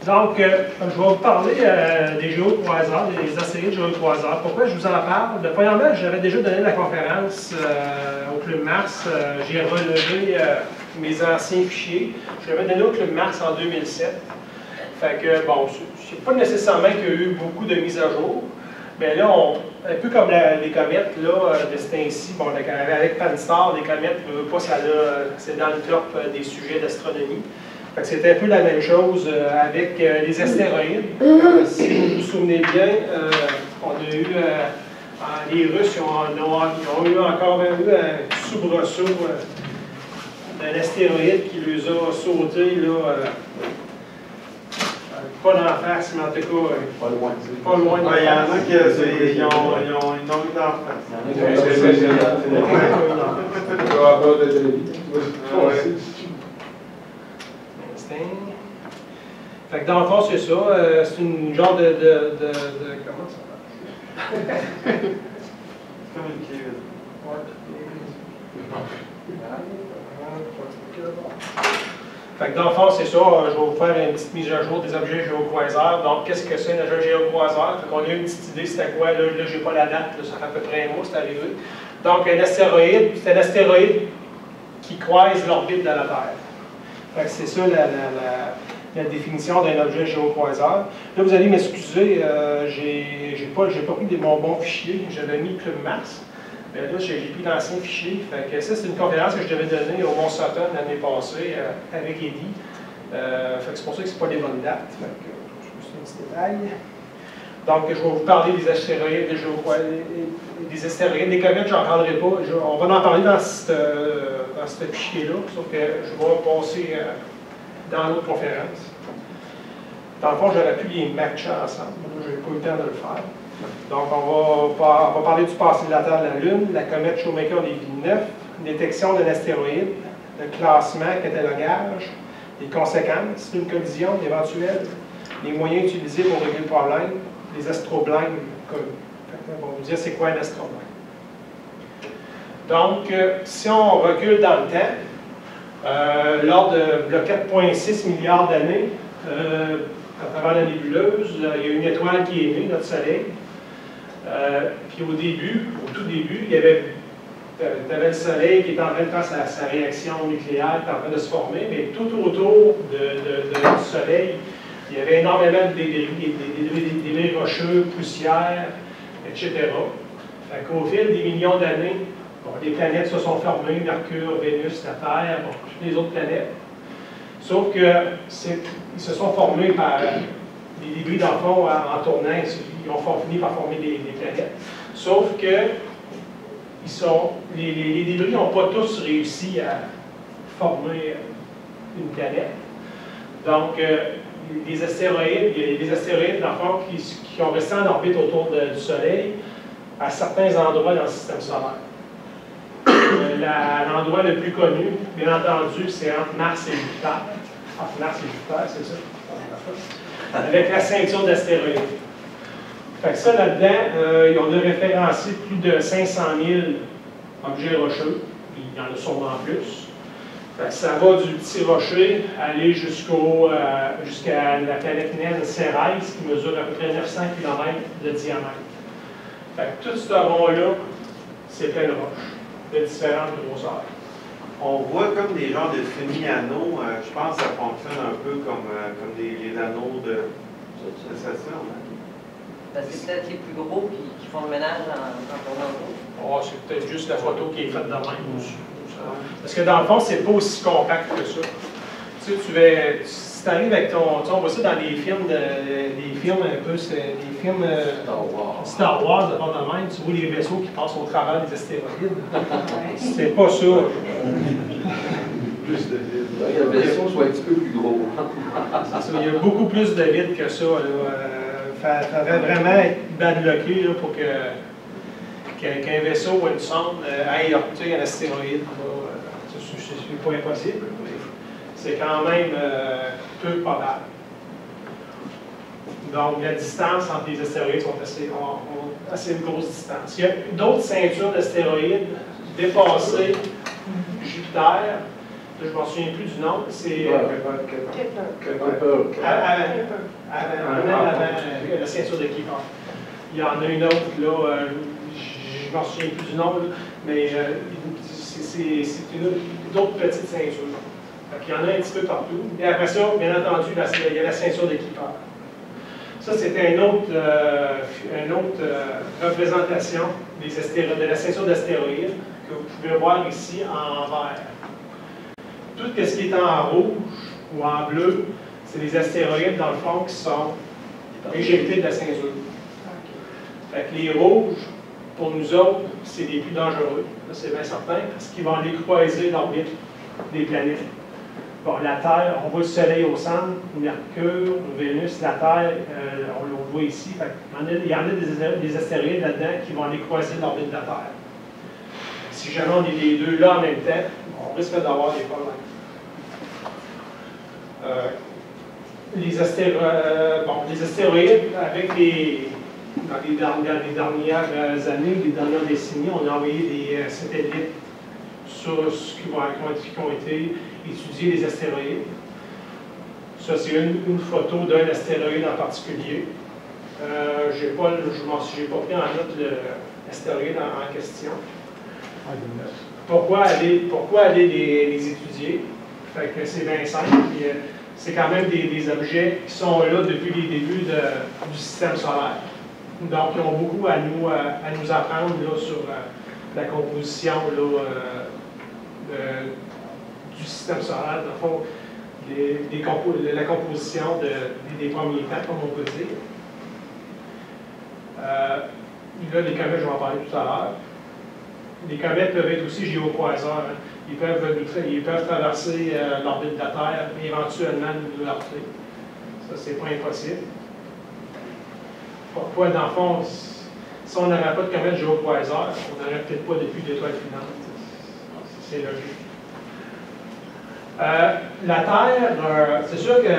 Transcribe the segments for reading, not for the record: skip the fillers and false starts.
Donc, je vais vous parler des géocroiseurs, des astéroïdes géocroiseurs. Pourquoi je vous en parle? Premièrement, j'avais déjà donné la conférence au Club Mars. J'ai relevé mes anciens fichiers. Je l'avais donné au Club Mars en 2007. Fait que, bon, c'est pas nécessairement qu'il y a eu beaucoup de mises à jour. Mais là, un peu comme les comètes, là, de ce temps-ci, bon, avec Pan-STARRS, les comètes, c'est dans le top des sujets d'astronomie. C'est un peu la même chose avec les astéroïdes. Si vous vous souvenez bien, on a eu, les Russes ont eu encore un soubresaut d'un astéroïde qui les a sauté, là, pas d'en face, mais en tout cas, pas loin. Pas loin. Il y en a qui ont une longue d'en face. Fait que dans le fond, c'est ça. C'est une genre de comment ça marche? C'est comme une clé. Fait que dans le fond, c'est ça. Je vais vous faire une petite mise à jour des objets géocroiseurs. Donc, qu'est-ce que c'est un objet géocroiseur? Fait qu'on a une petite idée, c'était quoi? Là, j'ai pas la date, là, ça fait à peu près un mois, c'est arrivé. Donc, un astéroïde, c'est un astéroïde qui croise l'orbite de la Terre. Fait que c'est ça la définition d'un objet géocroiseur. Là, vous allez m'excuser, j'ai pas pris mon bon fichier, j'avais mis Club Mars. Mais là, j'ai pris l'ancien fichier. Fait que ça, c'est une conférence que je devais donner au Mont-Sutton l'année passée avec Eddie. Fait que c'est pour ça que c'est pas les bonnes dates. Fait que c'est un petit détail. Donc, je vais vous parler des astéroïdes, des astéroïdes, des comètes, j'en parlerai pas. On va en parler dans ce fichier-là, sauf que je vais passer dans l'autre conférence. Dans le fond, j'aurais pu les matcher ensemble. Je n'ai pas eu le temps de le faire. Donc, on va parler du passé de la Terre de la Lune, la comète Shoemaker-Levy 9, détection d'un astéroïde, le classement, catalogage, les conséquences d'une collision éventuelle, les moyens utilisés pour régler le problème, les astroblèmes connus. On va vous dire c'est quoi un astroblème. Donc, si on recule dans le temps, lors de 4,6 milliards d'années, à travers la nébuleuse, il y a une étoile qui est née, notre Soleil. Puis au tout début, il y avait le Soleil qui est en train de faire sa réaction nucléaire, qui est en train de se former, mais tout autour du Soleil, il y avait énormément de débris rocheux, poussière, etc. Fait qu'au fil des millions d'années, les planètes se sont formées, Mercure, Vénus, la Terre, toutes les autres planètes. Sauf qu'ils se sont formés par des débris dans le fond en tournant, ils ont fini par former des planètes. Sauf que les débris n'ont pas tous réussi à former une planète. Donc, des astéroïdes, il y a des astéroïdes dans le fond qui ont resté en orbite autour du Soleil à certains endroits dans le système solaire. L'endroit le plus connu, bien entendu, c'est entre Mars et Jupiter. Entre Mars et Jupiter, c'est ça. Avec la ceinture d'astéroïdes. Fait que ça, là-dedans, on a référencé plus de 500 000 objets rocheux. Il y en a sûrement plus. Fait que ça va du petit rocher aller jusqu'à la planète naine Cérès, qui mesure à peu près 900 km de diamètre. Fait que tout ce rond-là, c'est plein de roches de différentes grosseurs. On voit comme des genres de semi-anneaux. Je pense que ça fonctionne un peu comme les anneaux de Saturne. C'est peut-être les plus gros qui font le ménage en tournant. Oh, c'est peut-être juste la photo qui est faite de même. Parce que dans le fond, c'est pas aussi compact que ça. Tu sais, si tu arrives avec ton. On voit ça dans des films un peu. C'est des films Star Wars de bord de même. Tu vois les vaisseaux qui passent au travers des astéroïdes. C'est pas ça. Plus de vide. Le vaisseau soit un petit peu plus gros. Il y a beaucoup plus de vide que ça. Il faudrait vraiment être badlocké pour qu'un vaisseau ou une sonde aille heurter un astéroïde. C'est pas impossible. C'est quand même peu probable. Donc, la distance entre les astéroïdes sont assez une grosse distance. Il y a d'autres ceintures d'astéroïdes dépassées Jupiter. je ne m'en souviens plus du nom, c'est avant la ceinture de Keeper. Il y en a une autre, là, je ne m'en souviens plus du nom, là, mais c'est une autre petite ceinture. Il y en a un petit peu partout. Et après ça, bien entendu, il y a la ceinture de Keeper. Ça, c'était une autre représentation de la ceinture d'astéroïdes que vous pouvez voir ici en vert. Tout ce qui est en rouge ou en bleu, c'est des astéroïdes, dans le fond, qui sont éjectés de la ceinture. Fait que les rouges, pour nous autres, c'est les plus dangereux. C'est bien certain, parce qu'ils vont aller croiser l'orbite des planètes. Bon, la Terre, on voit le Soleil au centre, Mercure, Vénus, la Terre, on le voit ici. Fait il y en a des astéroïdes là-dedans qui vont aller croiser l'orbite de la Terre. Si jamais on est les deux là en même temps, on risque d'avoir des problèmes. Les astéroïdes, avec dans les dernières années, les dernières décennies, on a envoyé des satellites sur ce qui ont été étudier les astéroïdes. Ça, c'est une photo d'un astéroïde en particulier. Je n'ai pas pris en note l'astéroïde en question. Pourquoi aller les étudier? Fait que c'est bien simple. C'est quand même des objets qui sont là depuis les débuts du système solaire. Donc, ils ont beaucoup à nous apprendre là, sur la composition là, du système solaire, dans le fond, la composition des premiers temps, comme on peut dire. Là, les comètes, je vais en parler tout à l'heure. Les comètes peuvent être aussi géocroiseurs. Hein. Ils peuvent traverser l'orbite de la Terre et éventuellement nous heurter. Ça, c'est pas impossible. Pourquoi, dans le fond, si on n'avait pas de comètes géocroiseurs, on n'aurait peut-être pas depuis d'étoiles filantes. C'est logique. La Terre, c'est sûr que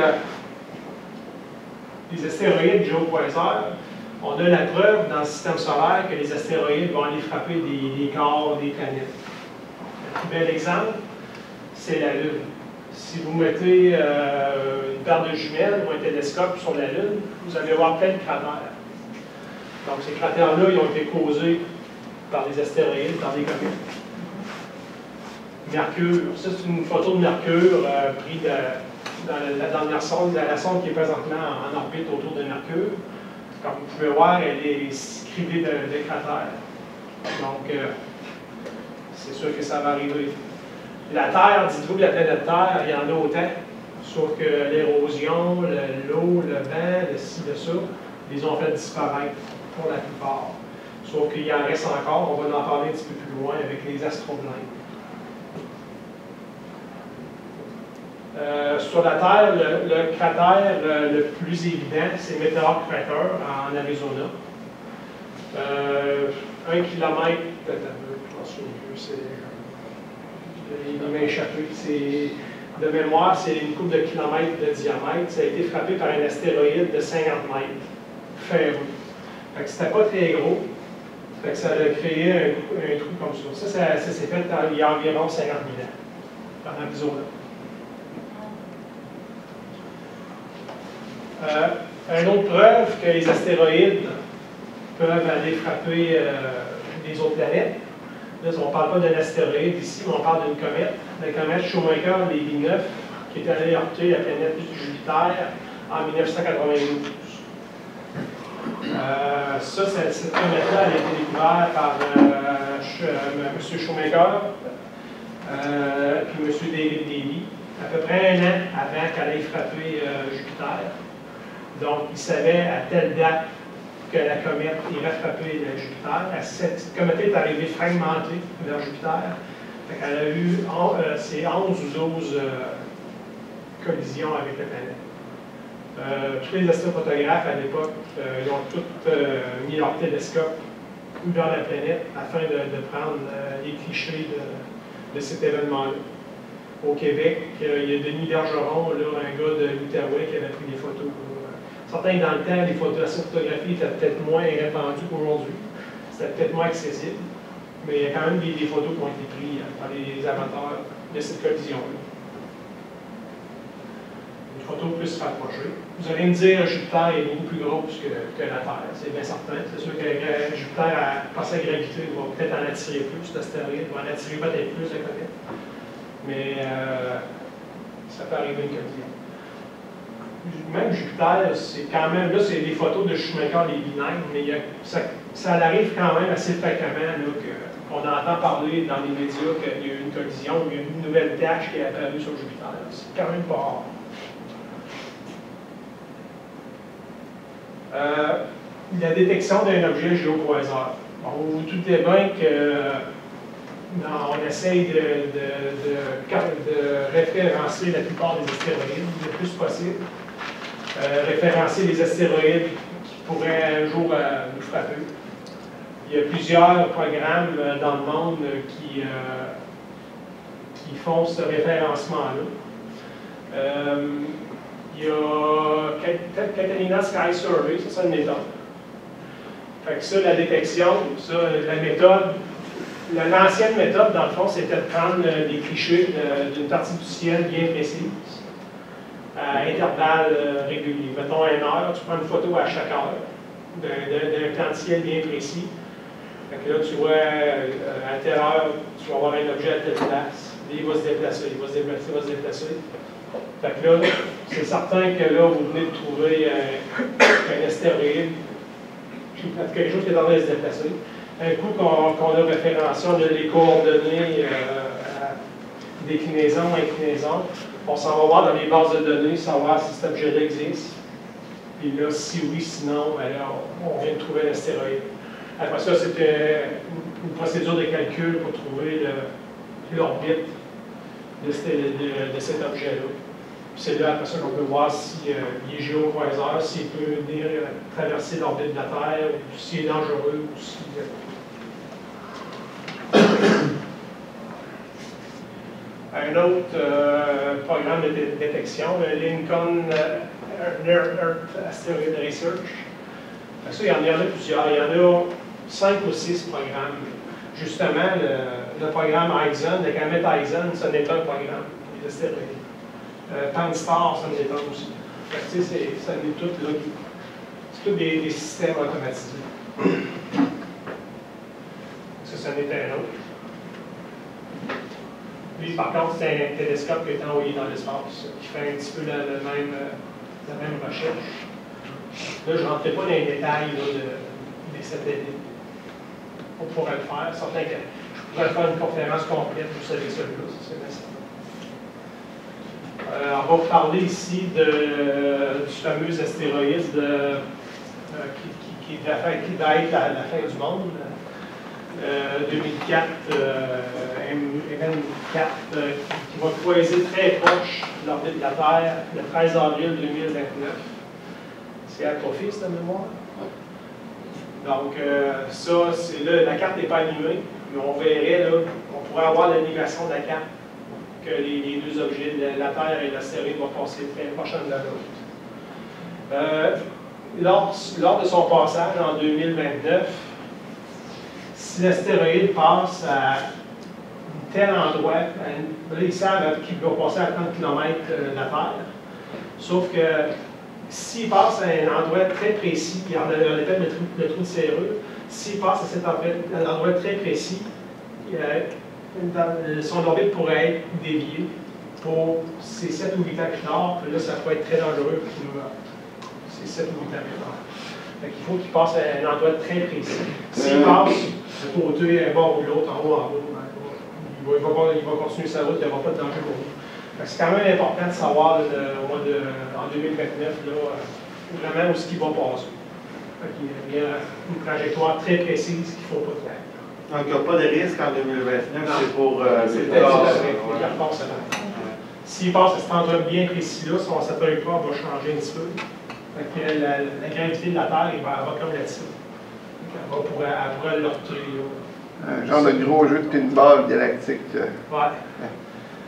les astéroïdes géocroiseurs, on a la preuve dans le système solaire que les astéroïdes vont aller frapper des corps, des planètes. Un bel exemple, c'est la Lune. Si vous mettez une paire de jumelles ou un télescope sur la Lune, vous allez voir plein de cratères. Donc ces cratères-là, ils ont été causés par des astéroïdes, par des comètes. Mercure, ça c'est une photo de Mercure prise dans la dernière sonde, la sonde qui est présentement en orbite autour de Mercure. Comme vous pouvez voir, elle est scrivée de cratères. Donc, c'est sûr que ça va arriver. La Terre, dites-vous que la planète Terre, il y en a autant, sauf que l'érosion, l'eau, le vent, le ci, le ça, les ont fait disparaître pour la plupart. Sauf qu'il en reste encore, on va en parler un petit peu plus loin avec les astroblèmes. Sur la Terre, le cratère le plus évident, c'est Meteor Crater en Arizona. 1 kilomètre, peut-être je m'en souviens plus, il m'a échappé. De mémoire, c'est une couple de kilomètres de diamètre. Ça a été frappé par un astéroïde de 50 mètres, ferreux. Fait que c'était pas très gros. Fait que ça a créé un trou comme ça. Ça s'est fait il y a environ 50 000 ans, en Arizona. Une autre preuve que les astéroïdes peuvent aller frapper les autres planètes. Là, on ne parle pas d'un astéroïde ici, mais on parle d'une comète. La comète Shoemaker-Levy 9, qui est allée heurter la planète Jupiter en 1992. Cette comète-là a été découverte par M. Shoemaker puis M. David Levy, à peu près 1 an avant qu'elle ait frappé Jupiter. Donc, ils savaient à telle date que la comète irait frapper Jupiter. Cette comète est arrivée fragmentée vers Jupiter. Elle a eu 11 ou 12 collisions avec la planète. Tous les astrophotographes à l'époque, ils ont tous mis leur télescope vers la planète afin de prendre les clichés de cet événement-là. Au Québec, il y a Denis Bergeron, là, un gars de l'Outaouais qui avait pris des photos. Certains, dans le temps, la photographie était peut-être moins répandue qu'aujourd'hui. C'était peut-être moins accessible. Mais il y a quand même des photos qui ont été prises par les amateurs de cette collision-là. une photo plus rapprochée. Vous allez me dire que Jupiter est beaucoup plus grosse que la Terre, c'est bien certain. C'est sûr que Jupiter, par sa gravité, va peut-être en attirer plus d'astéroïdes, va en attirer peut-être plus de comètes. Mais ça peut arriver une collision. Même Jupiter, c'est quand même, là c'est des photos de Shoemaker, les binaires, mais ça arrive quand même assez fréquemment qu'on entend parler dans les médias qu'il y a eu une collision, il y a une nouvelle tache qui est apparue sur Jupiter. C'est quand même pas rare. La détection d'un objet géocroiseur. On vous doutez bien qu'on essaye de référencer la plupart des astéroïdes le plus possible. Référencer les astéroïdes qui pourraient un jour nous frapper. Il y a plusieurs programmes dans le monde qui font ce référencement-là. Il y a Catalina Sky Survey, ça c'est une méthode. Fait que ça, la détection, ça, la méthode, l'ancienne méthode, dans le fond, c'était de prendre des clichés d'une partie du ciel bien précise, à intervalles réguliers. Mettons 1 heure, tu prends une photo à chaque heure d'un plan de ciel bien précis. Fait que là, tu vois, à telle heure, tu vas avoir un objet à telle place. Il va se déplacer, il va se déplacer, il va se déplacer. Fait que là, c'est certain que là, vous venez de trouver un astéroïde, quelque chose qui est en train de se déplacer. Un coup qu'on a référencé, on a les coordonnées à déclinaison, inclinaison. On s'en va voir dans les bases de données, savoir si cet objet-là existe. Puis là, si oui, sinon, alors, on vient de trouver l'astéroïde. Après ça, c'est une procédure de calcul pour trouver l'orbite de cet objet-là. C'est là, après ça, qu'on peut voir s'il est géocroiseur, s'il peut venir traverser l'orbite de la Terre, ou s'il est dangereux, ou si... Un autre programme de détection, le Lincoln Near Earth Asteroid Research. Ça, il y en a plusieurs. Il y en a 5 ou 6 programmes. Justement, le programme Eisen, la comète Eisen, ce n'est pas un programme pour les astéroïdes. Pan-STARRS, ça n'est pas aussi. Ça n'est tout là. C'est tous des systèmes automatisés. Ça n'est un autre. Lui, par contre, c'est un télescope qui est envoyé dans l'espace, qui fait un petit peu la même recherche. Là, je ne rentrerai pas dans les détails des satellites. On pourrait le faire. Certain que je pourrais faire une conférence complète juste avec celui-là, c'est nécessaire. On va vous parler ici du fameux astéroïde qui va être la fin du monde. 2004, M4, qui va croiser très proche de l'orbite de la Terre le 13 avril 2029. C'est atrophié, cette mémoire. Donc, ça, c'est là, la carte n'est pas animée, mais on verrait, là, on pourrait avoir l'animation de la carte, que les deux objets, la Terre et l'astéroïde, vont passer très proches de l'autre. Lors de son passage en 2029, si l'astéroïde passe à un tel endroit, là, ils savent qu'il va passer à 30 km de la Terre, sauf que s'il passe à un endroit très précis, on appelle le trou de serrure, s'il passe à cet endroit très précis, son orbite pourrait être déviée pour ces 7 ou 8 ans plus tard, puis là, ça peut être très dangereux pour ces 7 ou 8 ans plus tard. Donc, il faut qu'il passe à un endroit très précis. S'il passe de côté, un bord ou l'autre, en haut, il va continuer sa route, il n'y aura pas de danger pour lui. C'est quand même important de savoir en 2029 là, vraiment où ce qui va passer. Il y a une trajectoire très précise qu'il ne faut pas faire. Donc, il n'y a pas de risque en 2029, c'est pour S'il passe à cet endroit bien précis-là, son trajectoire va changer un petit peu. La gravité de la Terre, elle va comme là-dessus. Elle pourrait le retirer. Un genre de gros jeu de pinball galactique. Ouais.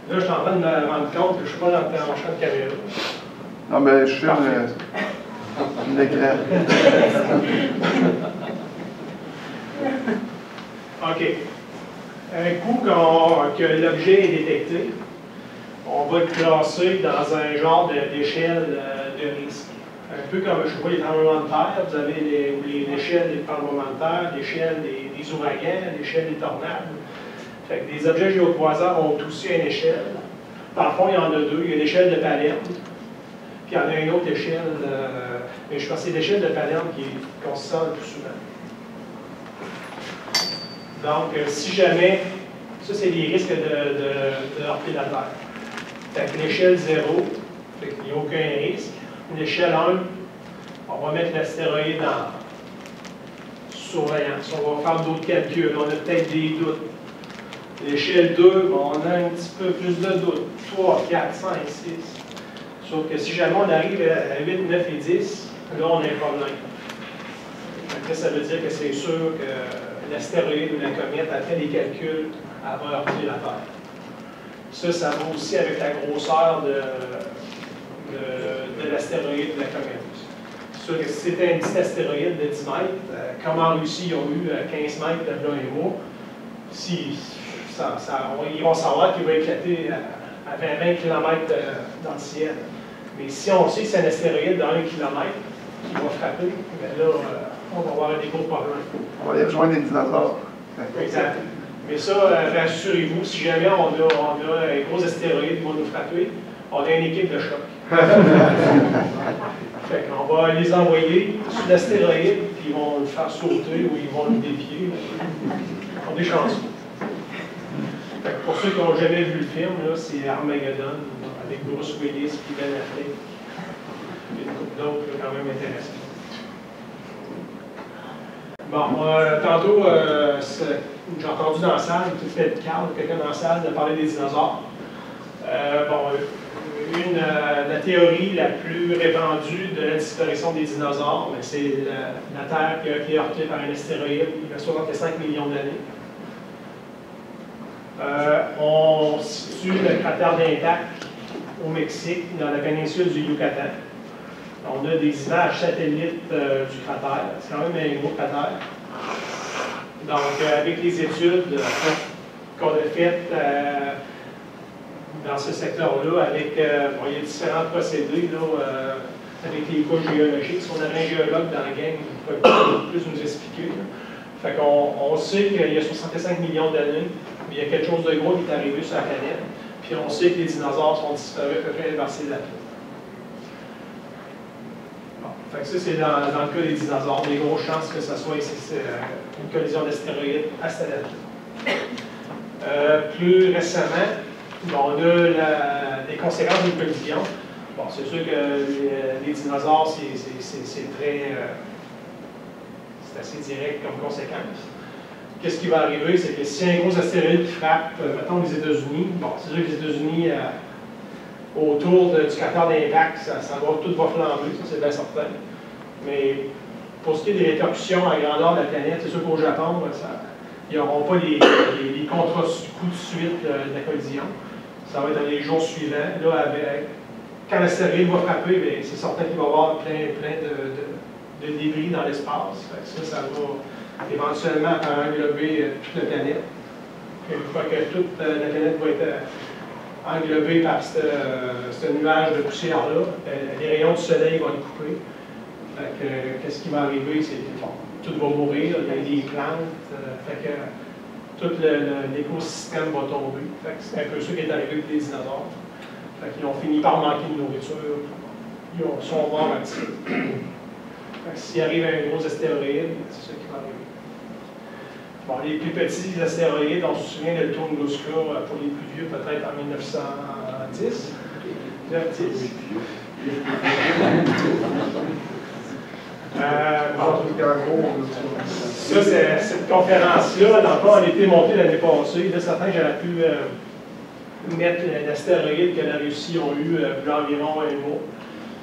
Là, je suis en train de me rendre compte que je ne suis pas dans mon champ de caméra. Non, mais je suis l'écran. OK. Un coup que l'objet est détecté, on va le classer dans un genre d'échelle de risque. Un peu comme, je ne sais pas, les tremblements de terre, vous avez l'échelle des tremblements de terre, l'échelle des ouragans, l'échelle des tornades. Fait que les objets géocroiseurs ont aussi une échelle. Dans le fond, il y en a deux. Il y a l'échelle de Palerme, puis il y en a une autre échelle, mais je pense que c'est l'échelle de Palerme qu'on se sent le plus souvent. Donc, si jamais, ça c'est les risques de heurter la Terre. Fait que l'échelle 0, il n'y a aucun risque. L'échelle 1, on va mettre l'astéroïde en surveillance. On va faire d'autres calculs, on a peut-être des doutes. L'échelle 2, bon, on a un petit peu plus de doutes. 3, 4, 5, 6. Sauf que si jamais on arrive à 8, 9 et 10, là on a un problème. Après, ça veut dire que c'est sûr que l'astéroïde ou la comète a fait des calculs, elle va heurter la Terre. Ça va aussi avec la grosseur de l'astéroïde ou de la comète. C'est sûr que si c'était un petit astéroïde de 10 mètres, comme en Russie, ils ont eu 15 mètres de là et mois, ils vont savoir qu'il va éclater à 20 km dans le ciel. Mais si on sait que c'est un astéroïde dans 1 km qui va frapper, bien là, on va avoir des gros problèmes. On va aller rejoindre les dinosaures. Exact. Mais ça, rassurez-vous, si jamais on a un gros astéroïde qui va nous frapper, on a une équipe de choc. Fait qu'on va les envoyer sur l'astéroïde, puis ils vont le faire sauter ou ils vont le dévier. On est chanceux. Fait que pour ceux qui n'ont jamais vu le film, c'est Armageddon avec Bruce Willis et Ben Affleck. Il y a une couple d'autres quand même intéressantes. Bon, tantôt, j'ai entendu dans la salle, peut-être Carl, quelqu'un dans la salle, de parler des dinosaures. La théorie la plus répandue de la disparition des dinosaures, c'est la Terre qui a été heurtée par un astéroïde il y a 65 millions d'années. On situe le cratère d'Impact au Mexique, dans la péninsule du Yucatan. On a des images satellites du cratère. C'est quand même un gros cratère. Donc, avec les études qu'on a faites dans ce secteur-là, avec il y a différents procédés avec les couches géologiques. Si on avait un géologue dans la gang, il pourrait plus nous expliquer. Fait qu'on sait qu'il y a 65 millions d'années, il y a quelque chose de gros qui est arrivé sur la planète, puis on sait que les dinosaures sont disparus à peu près vers ces dates-là. Bon, fait que ça, c'est dans le cas des dinosaures, des grosses chances que ce soit une collision d'astéroïdes à cette date-là. Plus récemment, on a les conséquences d'une collision. Bon, c'est sûr que les dinosaures, c'est assez direct comme conséquence. Qu'est-ce qui va arriver? C'est que si un gros astéroïde qui frappe, mettons les États-Unis, bon, c'est sûr que les États-Unis, autour du cratère d'Impact, tout va flamber, ça c'est bien certain. Mais pour ce qui est des répercussions à la grandeur de la planète, c'est sûr qu'au Japon, ils n'auront pas les contre-coups de suite de la collision. Ça va être dans les jours suivants. Là, quand l'astéroïde va frapper, c'est certain qu'il va y avoir plein de débris dans l'espace. Ça va éventuellement englober toute la planète. Une fois que toute la planète va être englobée par ce nuage de poussière-là, les rayons du soleil vont le couper. Qu'est-ce qui va arriver? C'est tout va mourir, il y a des plantes. Tout l'écosystème va tomber. C'est un peu ça qui est arrivé avec les dinosaures. Ils ont fini par manquer de nourriture. Ils sont morts un petit peu. S'il arrive un gros astéroïde, c'est ça qui va arriver. Bon, les plus petits astéroïdes, on se souvient de Tunguska, pour les plus vieux, peut-être en 1910. Ça, cette conférence-là, dans le fond, elle a été montée l'année passée. Là, certains, j'aurais pu mettre l'astéroïde que la Russie a eu environ un mois.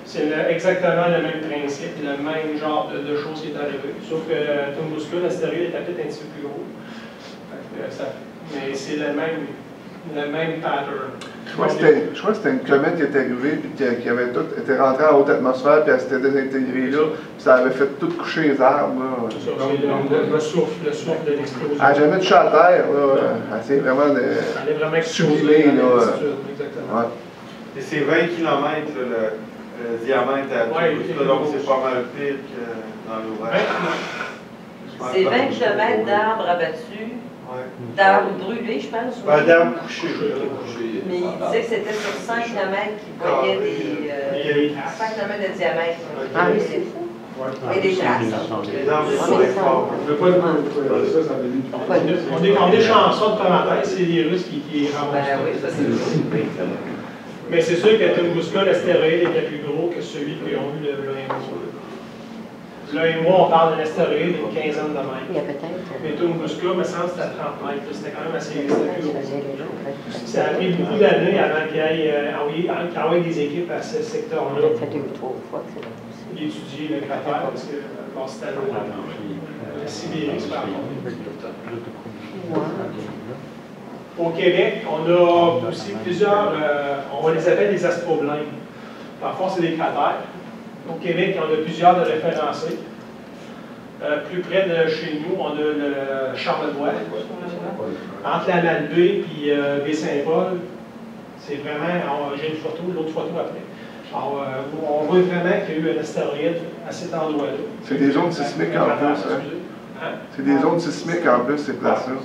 C'est exactement le même principe, le même genre de choses qui est arrivé. Sauf que Tunguska, l'astéroïde était peut-être un petit peu plus gros. Mais c'est le même pattern. Je crois que c'était une comète qui est arrivée et qui avait tout été rentrée en haute atmosphère puis elle s'était désintégrée là, puis ça avait fait tout coucher les arbres. C'est ça, c'est le souffle de l'explosion. Elle n'a jamais touché à terre, là. Elle s'est vraiment elle est vraiment soufflée, là. Exactement. Ouais. Et c'est 20 km le diamètre à Ouais, Toulouse, donc c'est pas mal pire que dans l'ouvrage. C'est 20 km d'arbres abattus, Ouais. d'arbres brûlés, je pense. Oui. Ben, d'arbres couchés. Mais il disait que c'était sur 5 km qu'il voyait des 5 km de diamètre. Ah oui, c'est ça. Et des traces. Les arbres sont forts. On veut pas on est chanceux de parenthèse, c'est les Russes qui ramassent. Ben oui, ça c'est vrai. Mais c'est sûr qu'à Tunguska, l'astéroïde était plus gros que celui qu'ils ont eu le MO. Le MO, on parle d'un astéroïde d'une quinzaine de mètres. Il y a peut-être. Mais Tunguska, me semble, c'était à 30 mètres. C'était quand même assez plus gros. Ça a pris beaucoup d'années avant qu'ils aient envoyé des équipes à ce secteur-là. Ça fait 2 ou 3 fois que c'est là aussi. Étudier le cratère parce que c'était la Sibérie, c'est pas Au Québec, on a aussi plusieurs, on les appelle des astroblindes. Parfois, c'est des cratères. Au Québec, on a plusieurs de référencés. Plus près de chez nous, on a le Charlevoix. Entre la Malbaie et Baie-Saint-Paul, c'est vraiment, j'ai une photo, l'autre photo après. Alors, on voit vraiment qu'il y a eu un astéroïde à cet endroit-là. C'est des zones sismiques en plus, hein? C'est des zones sismiques en plus, ces places-là.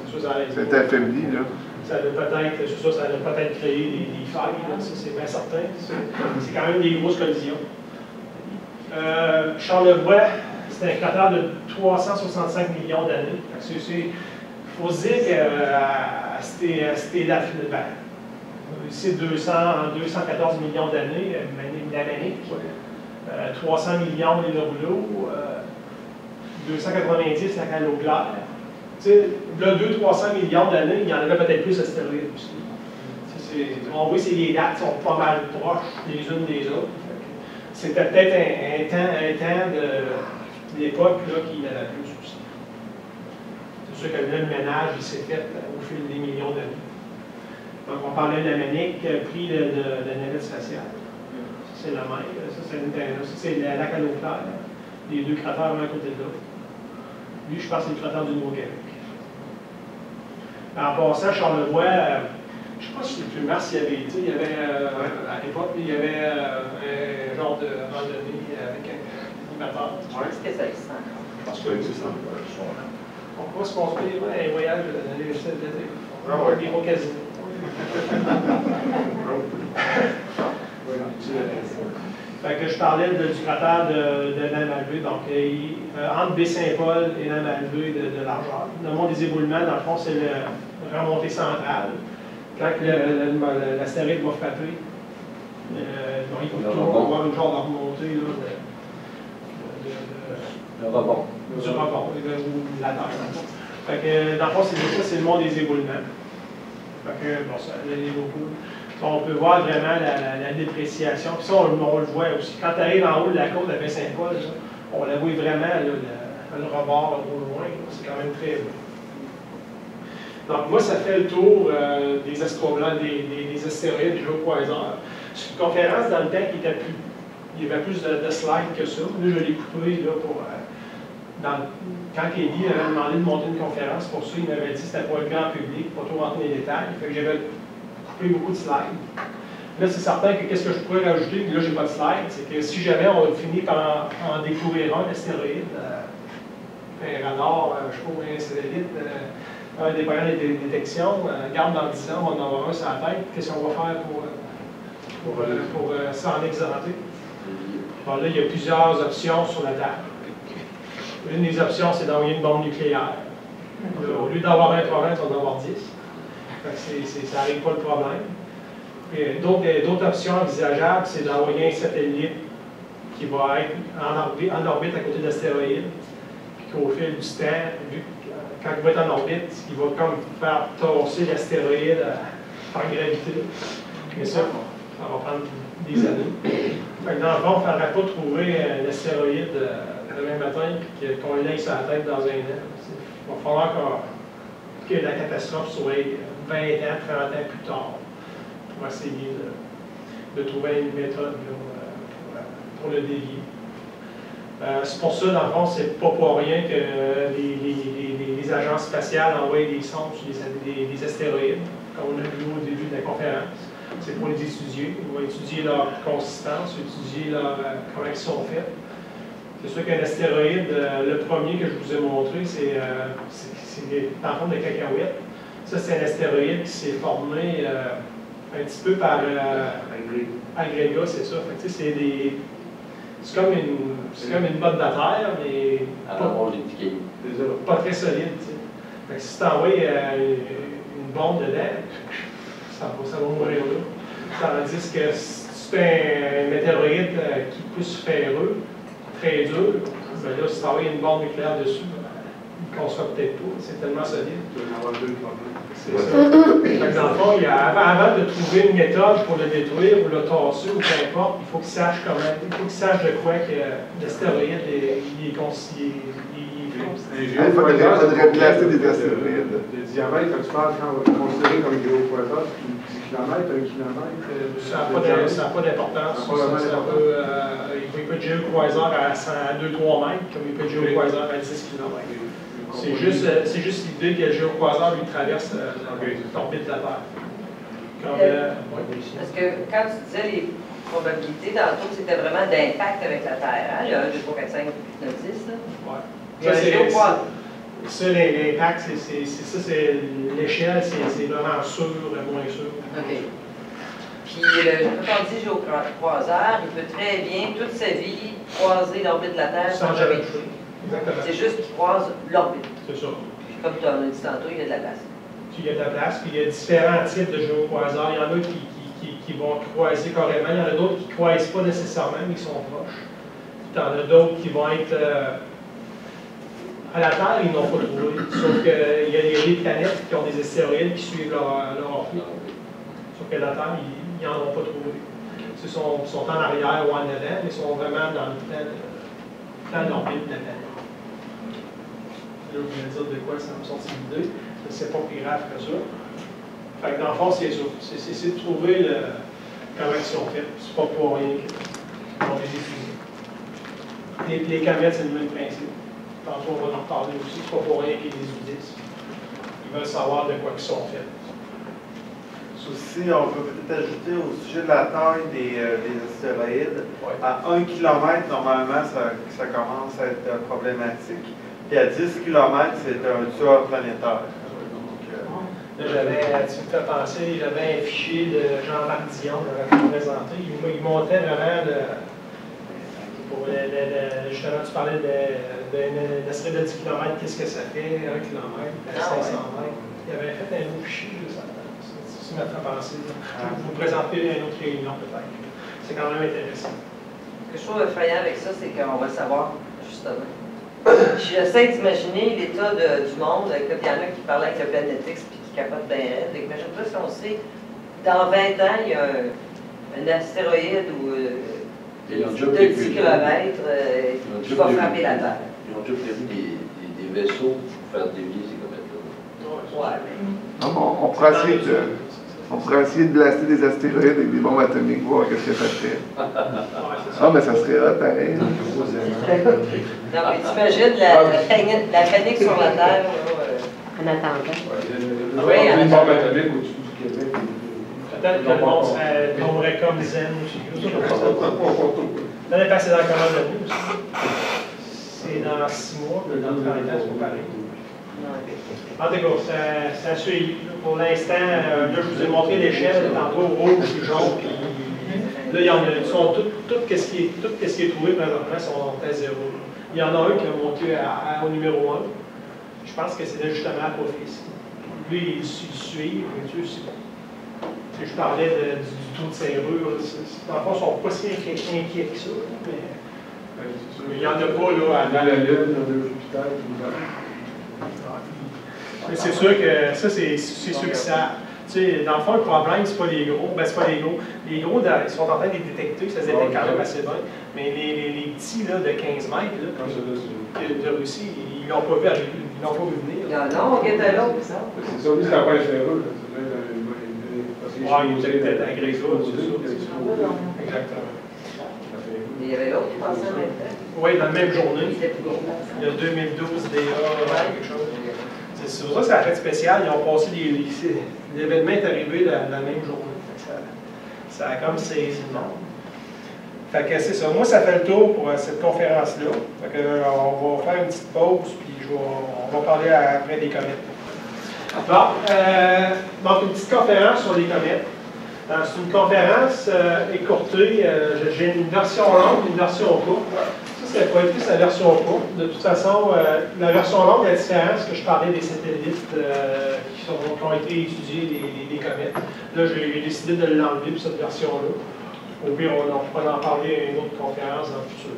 C'est affaibli, là. Ça a peut-être créé des failles, là, ça c'est bien certain. C'est quand même des grosses collisions. Charlevoix, c'est un cratère de 365 millions d'années. Il faut se dire qu'à ces dates-là, c'est 214 millions d'années, la Manique, 300 millions les Rouleaux, 290 la Caloclaire. Tu sais, là, 200-300 millions d'années, il y en avait peut-être plus d'astéroïdes aussi. On voit que les dates sont pas mal proches les unes des autres. C'était peut-être un temps de l'époque qu'il y en avait plus aussi. C'est sûr que là, le ménage il s'est fait au fil des millions d'années. Donc, on parlait de la Manique, pris de la navette spatiale. C'est la même. Ça, c'est la lac à l'eau claire. Les deux cratères l'un à côté de l'autre. Lui, je pense que c'est le cratère du Nouveau-Québec. En passant, Charlevoix, je ne sais pas si c'est plus Mars, il y avait été, il y avait, à l'époque, il y avait un genre de randonnée avec un animateur. Est-ce que ça existe encore? Je pense que oui, ça. On va se construire un voyage à l'université de l'été. On va aller au casino. Fait que je parlais du cratère de la Malbaie, donc entre Baie-Saint-Paul et la Malbaie de largeur. Le mont des éboulements, dans le fond, c'est la remontée centrale. Quand l'astéroïde va frapper, il va avoir une genre de remontée Le rebond. du rebond, ou de la Terre. Fait que, dans le fond, c'est le mont des éboulements. Fait que, bon, ça, on peut voir vraiment la dépréciation. Puis ça, on le voit aussi. Quand tu arrives en haut de la côte de Baie-Saint-Paul, on la voit vraiment, là, le rebord au loin. C'est quand même très beau. Donc, moi, ça fait le tour des astronautes, des astéroïdes, des géoquasars. C'est une conférence dans le temps qui était plus. Il y avait plus de slides que ça. Nous, je l'ai coupé là, pour. Quand Eddie avait demandé de monter une conférence pour ça, il m'avait dit que c'était pour le grand public, pas trop rentrer dans les détails. Fait que j'avais coupé beaucoup de slides. Là, c'est certain que qu'est-ce que je pourrais rajouter, puis là, j'ai pas de slides, c'est que si jamais on finit par en découvrir un astéroïde, un radar, je sais pas, un satellite, un des programmes de détection, garde dans 10 ans, on va en avoir un sur la tête, qu'est-ce qu'on va faire pour s'en exempter? Bon, là, il y a plusieurs options sur la table. Une des options, c'est d'envoyer une bombe nucléaire. Au lieu d'avoir un problème, on va en avoir 10. Ça n'arrive pas le problème. D'autres options envisageables, c'est d'envoyer un satellite qui va être en orbite à côté de l'astéroïde, puis qu'au fil du temps, quand il va être en orbite, il va comme faire torser l'astéroïde par gravité. Mais ça va prendre des années. Fait que dans le fond, il ne faudrait pas trouver un astéroïde demain matin et qu'on l'aille sur la tête dans un an. Il va falloir que la catastrophe soit 20 ans, 30 ans plus tard pour essayer de trouver une méthode pour le dévier. C'est pour ça, dans le fond, c'est pas pour rien que les agences spatiales envoient des sondes sur des astéroïdes, comme on a vu au début de la conférence. C'est pour les étudier. On va étudier leur consistance, étudier comment ils sont faits. C'est sûr qu'un astéroïde, le premier que je vous ai montré, c'est en forme de cacahuète. Ça, c'est un astéroïde qui s'est formé un petit peu par agrégat, c'est ça. C'est comme une botte de terre, mais pas très solide. Fait que si tu envoies une bombe dedans, ça va mourir là. Tandis que si tu fais un météorite qui pousse ferreux, très dur, ben là, si tu envoies une bombe nucléaire dessus, il ne conçoit peut-être pas, c'est tellement solide. C'est ça. Fait que dans le fond, avant de trouver une méthode pour le détruire ou le tasser ou peu importe, il faut qu'il sache de quoi que l'astéroïde il est constitué. Il faudrait placer des astéroïdes. Le diamètre, quand tu parles, considéré comme géoquasar, c'est 10 km, 1 km. Ça n'a pas d'importance. Il peut être géoquasar à 2-3 mètres, comme il peut être géoquasar à 10 km. C'est juste l'idée que le géoquasar lui traverse l'orbite de la Terre. Parce que quand tu disais les probabilités, tantôt, c'était vraiment d'impact avec la Terre, hein? Le 1, 2, 3, 4, 5, 9, 10. Là. Ça, l'impact, c'est l'échelle, c'est vraiment sûr, moins sûr. OK. Puis, quand on dit géocroiseur, il peut très bien, toute sa vie, croiser l'orbite de la Terre sans jamais toucher. Exactement. C'est juste qu'il croise l'orbite. C'est ça. Puis, comme tu en as dit tantôt, il y a de la place. Il y a de la place, puis il y a différents types de géocroiseurs. Il y en a qui vont croiser carrément, il y en a d'autres qui ne croisent pas nécessairement, mais qui sont proches. Puis, il y en a d'autres qui vont être. À la Terre, ils n'ont pas trouvé. Sauf qu'il y a des planètes qui ont des astéroïdes qui suivent leur orbite. Sauf que la Terre, ils n'en ont pas trouvé. Ils sont en arrière ou en avant, mais ils sont vraiment dans le plan d'orbite de la planète. Là, je viens de dire de quoi ça me sortit l'idée. C'est pas plus grave que ça. Fait que dans le fond, c'est ça. C'est de trouver comment ils sont faits. C'est pas pour rien qu'on les étudie. Les comètes, c'est le même principe. Tantôt, on va en reparler aussi. C'est pas pour rien qu'ils les étudient. Ils veulent savoir de quoi ils sont faits. Aussi, on peut peut-être ajouter au sujet de la taille des astéroïdes. Ouais. À 1 km, normalement, ça commence à être problématique. Puis à 10 km, c'est un tueur planétaire. Là, tu me fais penser, j'avais un fichier de Jean-Marc Dion, j'avais présenté. Il montrait vraiment justement, tu parlais d'un astéroïde de 10 km, qu'est-ce que ça fait, 1 km, 500 mètres. Il avait fait un autre fichier, ça m'a fait penser. Je vais vous présenter une autre réunion peut-être. C'est quand même intéressant. Ce que je trouve effrayant avec ça, c'est qu'on va le savoir, justement. J'essaie d'imaginer l'état du monde, il y en a qui parlent avec le Planetix et qui capotent bien raide. Imagine-toi si on sait, dans 20 ans, il y a un astéroïde ou de 10 km qui va frapper la Terre. Ils ont déjà prévu des vaisseaux pour faire dévier ces comètes-là. Ouais, mais... Non, on pourrait essayer de blaster des astéroïdes avec des bombes atomiques, voir qu'est-ce que ça ferait. Ah, mais ça serait hot, pareil. Non, mais t'imagines la panique sur la Terre. En attendant. Il y a une bombe atomique au-dessus du Québec. Peut-être que le monde tomberait comme zen aussi. Là, c'est dans le commande de nous aussi. C'est dans 6 mois, dans 30 ans, c'est pas pareil. En tout cas, ça suit. Pour l'instant, là, je vous ai montré l'échelle, tantôt rouge, jaune, puis là, ils sont tout ce qui est trouvé présentement sont à 0. Il y en a un qui a monté au numéro 1. Je pense que c'est justement à prophétie. Lui, il suit, Dieu aussi. Je parlais du taux de serrure. Dans le fond, ils ne sont pas si inquiets que ça. Mais il n'y en a pas là. Dans la Lune, dans le Jupiter, mais c'est sûr que ça, c'est sûr que ça. Tu sais, dans le fond, le problème, c'est pas les gros. Ben, c'est pas les gros. Les gros, ils sont en train de les détecter, ça se détecte quand même assez bien. Mais les petits là, de 15 mètres de Russie, ils l'ont pas vu arriver. Ils l'ont pas vu venir. Non, on est à l'autre. c'est ça, lui, c'est la pointe ferreuse. Ouais, il était peut-être agrégé, c'est ça. Exactement. Il y avait l'autre qui passait en même temps. Oui, dans la même journée. Il était plus gros. Il y a 2012 DA, quelque chose. C'est pour ça que ça a fait spécial. Ils ont passé l'événement est arrivé la même journée. Ça a comme saisi le monde. Fait que c'est ça. Moi, ça fait le tour pour cette conférence-là. Fait que, on va faire une petite pause, puis on va parler après des comètes. Bon, donc une petite conférence sur les comètes. C'est une conférence écourtée. J'ai une version longue, une version courte. Ça va être plus la version courte. De toute façon, la version longue, la différence que je parlais des satellites qui ont été étudiés, les comètes. Là, j'ai décidé de l'enlever pour cette version-là. Au pire, on pourra en parler à une autre conférence dans le futur.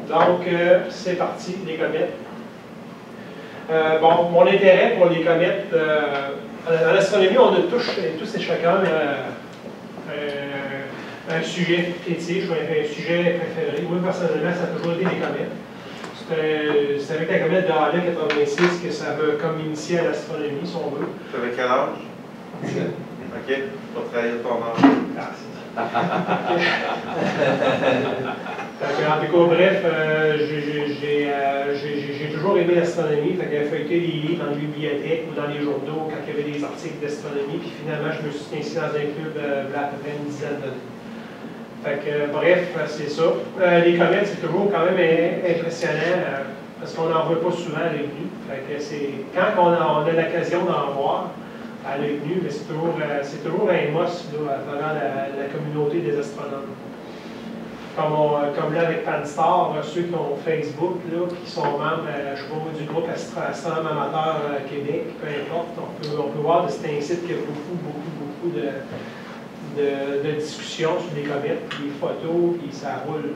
Donc, c'est parti, les comètes. Bon, mon intérêt pour les comètes, en astronomie, on a tous et chacun un sujet fétiche ou un sujet préféré. Moi, personnellement, ça a toujours été les comètes. C'est avec la comète de Halley 86 que ça m'a comme initié à l'astronomie, si on veut. Tu avais quel âge? 17. OK, pas trahir ton âge. En tout cas, bref, j'ai toujours aimé l'astronomie. Fait que feuilleté des livres dans les bibliothèques ou dans les journaux quand il y avait des articles d'astronomie. Puis finalement, je me suis inscrit dans un club il y a à peu près une dizaine d'années. Fait que, bref, c'est ça. Les comètes, c'est toujours quand même impressionnant parce qu'on n'en voit pas souvent à l'œil nu. Fait que quand on a l'occasion d'en voir à l'œil nu, c'est toujours un must là, à travers la communauté des astronomes. Comme là avec Panstar, ceux qui ont Facebook, là, qui sont membres du groupe Astronome Amateur Québec, peu importe, on peut voir de cet site qu'il y a beaucoup de discussions sur les comètes, puis des photos, puis ça roule.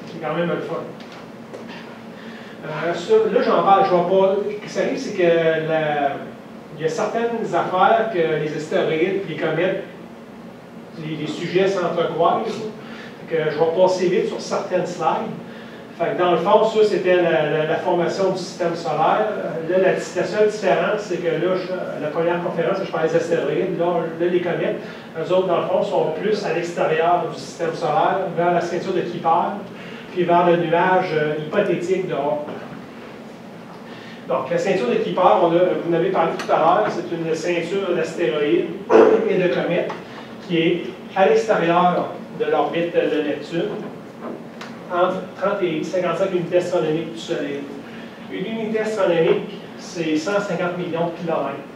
C'est quand même le fun. Là, j'en parle, je vois pas. Ce qui s'arrive, c'est que il y a certaines affaires que les astéroïdes, les comètes, les sujets s'entrecroisent. Je vais passer vite sur certaines slides. Fait que dans le fond, ça, c'était la formation du système solaire. Là, la seule différence, c'est que là, la première conférence, je parlais des astéroïdes. Là, les comètes, eux autres, dans le fond, sont plus à l'extérieur du système solaire, vers la ceinture de Kuiper, puis vers le nuage hypothétique de Oort. Donc, la ceinture de Kuiper, vous en avez parlé tout à l'heure, c'est une ceinture d'astéroïdes et de comètes qui est à l'extérieur de l'orbite de Neptune, entre 30 et 55 unités astronomiques du Soleil. Une unité astronomique, c'est 150 millions de kilomètres.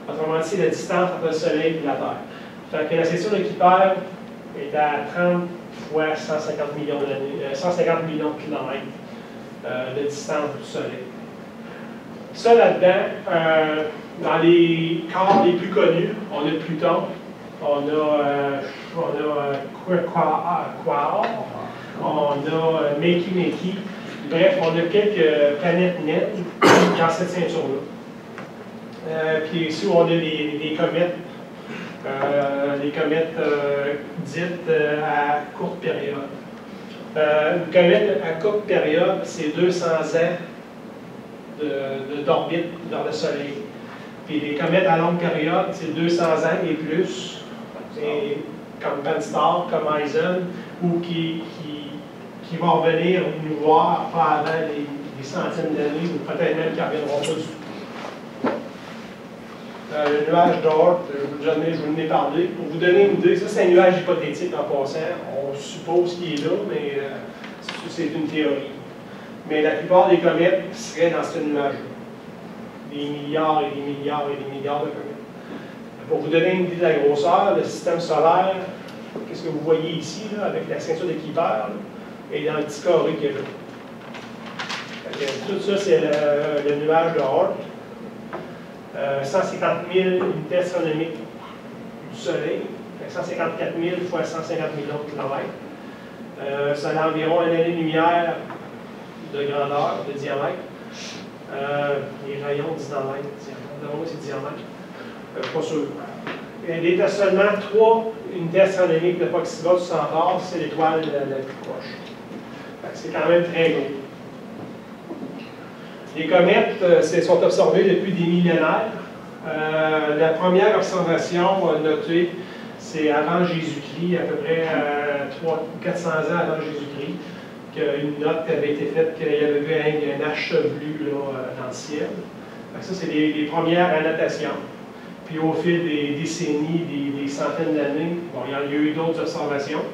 Autrement dit, c'est la distance entre le Soleil et la Terre. Fait que la ceinture de Kuiper est à 30 fois 150 millions de kilomètres de distance du Soleil. Ça, là-dedans, dans les corps les plus connus, on a Pluton, on a Quaoar, on a Makey. Bref, on a quelques planètes nettes dans cette ceinture-là. Puis ici, on a les comètes, dites à courte période. Une comète à courte période, c'est 200 ans d'orbite vers le Soleil. Puis les comètes à longue période, c'est 200 ans et plus. Comme Panstar, comme Eisen, ou qui vont revenir nous voir pas avant des centaines d'années, ou peut-être même qui ne reviendront pas du tout. Le nuage d'Oort, je vous en ai parlé. Pour vous donner une idée, ça c'est un nuage hypothétique en passant. On suppose qu'il est là, mais c'est une théorie. Mais la plupart des comètes seraient dans ce nuage-là. Des milliards et des milliards et des milliards de comètes. Pour vous donner une idée de la grosseur, le système solaire, qu'est-ce que vous voyez ici, là, avec la ceinture de Kuiper, et dans le petit carré qu'il y a là. Tout ça, c'est le nuage de Oort. 150 000 unités astronomiques du Soleil, 154 000 fois 150 millions de kilomètres. Ça a environ une année-lumière de grandeur, de diamètre. Les rayons de diamètre, d'abord c'est diamètre. Pas sûr. Il est à seulement 3 unités astronomiques de Proxima du Centaure, c'est l'étoile la plus proche. C'est quand même très gros. Les comètes sont observées depuis des millénaires. La première observation notée, c'est avant Jésus-Christ, à peu près 400 ans avant Jésus-Christ, qu'une note avait été faite qu'il y avait vu un H chevelu là, dans le ciel. Ça, c'est les premières annotations. Puis au fil des décennies, des centaines d'années, bon, il y a eu d'autres observations.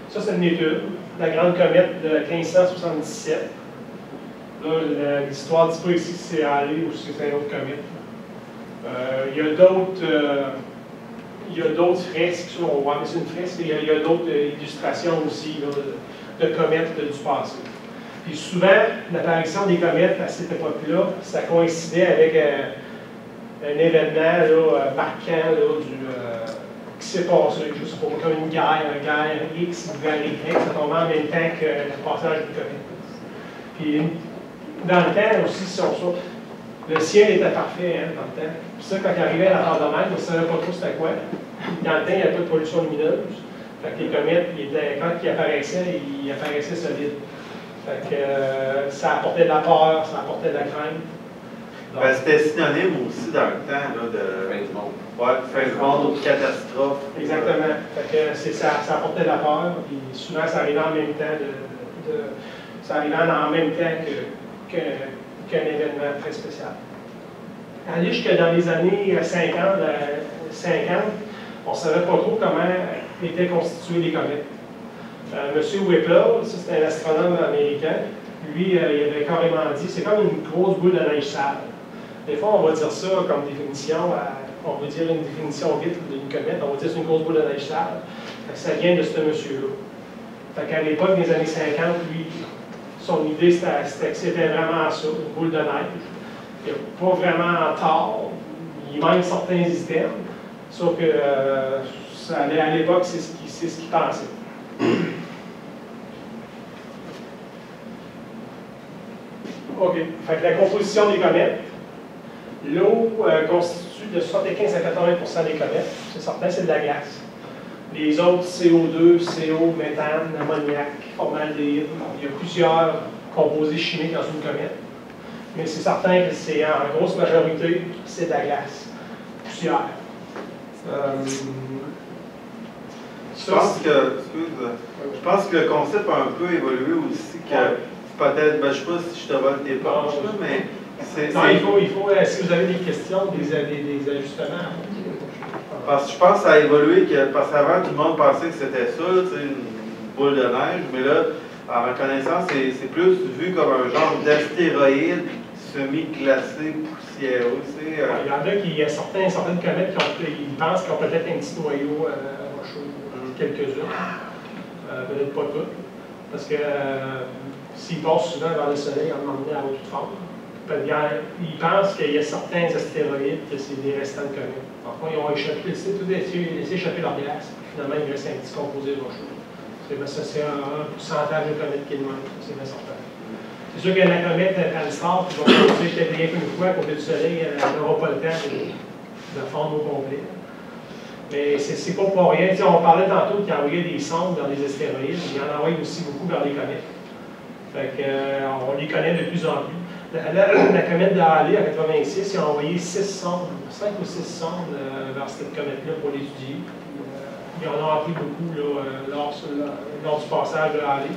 Ça, c'est une étude. La grande comète de 1577. Là, l'histoire ne dit pas ici si c'est Halley ou si c'est une autre comète. Il y a d'autres fresques, ça, on voit, mais c'est une fresque, il y a d'autres illustrations aussi là, de comètes du passé. Puis souvent, l'apparition des comètes à cette époque-là, ça coïncidait avec un événement là, marquant là, qui s'est passé, je ne sais pas, comme une guerre X ou une guerre Y, ça tombait en même temps que le passage d'une comète. Puis dans le temps aussi, le ciel était parfait hein, dans le temps. Puis ça, quand il arrivait à la part de mer, on ne savait pas trop c'était quoi. Dans le temps, il n'y avait pas de pollution lumineuse. Fait que les comètes, quand ils apparaissaient solides. Fait que ça apportait de la peur, ça apportait de la crainte. Ben, c'était synonyme aussi dans le temps là, de. Fin du monde. Ouais, fin du monde, de catastrophe. Exactement. Fait que ça apportait de la peur, puis souvent ça arrivait en même temps ça arrivait en même temps qu'un événement très spécial. Aller jusque dans les années 50, on ne savait pas trop comment étaient constituées les comètes. Monsieur Whipple, ça c'est un astronome américain, lui, il avait carrément dit, c'est comme une grosse boule de neige sale. Des fois, on va dire ça comme définition, on va dire une définition vite d'une comète, on va dire c'est une grosse boule de neige sale. Ça vient de ce monsieur-là. Fait qu'à l'époque des années 50, lui, son idée c'était que c'était vraiment ça, une boule de neige. Il n'y a pas vraiment tort, il manque certains items, sauf que à l'époque, c'est ce qu'il pensait. OK. Fait que la composition des comètes, l'eau constitue de 75 à 80 des comètes. C'est certain, c'est de la glace. Les autres, CO2, CO, méthane, ammoniac, formaldéhyde. Il y a plusieurs composés chimiques dans une comète. Mais c'est certain que c'est en grosse majorité, c'est de la glace. Poussière. Je pense que le concept a un peu évolué aussi. Peut-être, je ne sais pas si je te vole tes planches, mais c'est. Non, il faut, si vous avez des questions, des ajustements. Parce que je pense que ça a évolué, parce qu'avant, tout le monde pensait que c'était ça, une boule de neige, mais là, à ma connaissance, c'est plus vu comme un genre d'astéroïde semi-glacé, poussiéreux. Il y en a il y a certaines comètes qui pensent qu'ils ont peut-être un petit noyau rocheux, quelques-uns, peut-être pas toutes, parce que s'ils passent souvent vers le Soleil, à un moment donné, à haute forme, ils pensent qu'il y a certains astéroïdes que c'est des restants de comètes. Parfois, ils ont laissé échapper leur glace, finalement, il reste un petit composé rocheux. C'est un pourcentage de comètes qui est de même, c'est bien certain. C'est sûr que la comète, quand elle sort, qui va poser peut-être rien qu'une fois à côté du Soleil, elle n'aura pas le temps de fondre au complet. Mais c'est pas pour rien. T'sais, on parlait tantôt qu'il envoyait des sondes vers les astéroïdes, il en envoie aussi beaucoup vers les comètes. Fait que, on les connaît de plus en plus. La comète de Halley en 86, ils ont envoyé 5 ou 6 sondes vers cette comète-là pour l'étudier. Ils en ont appris beaucoup là, lors du passage de Halley.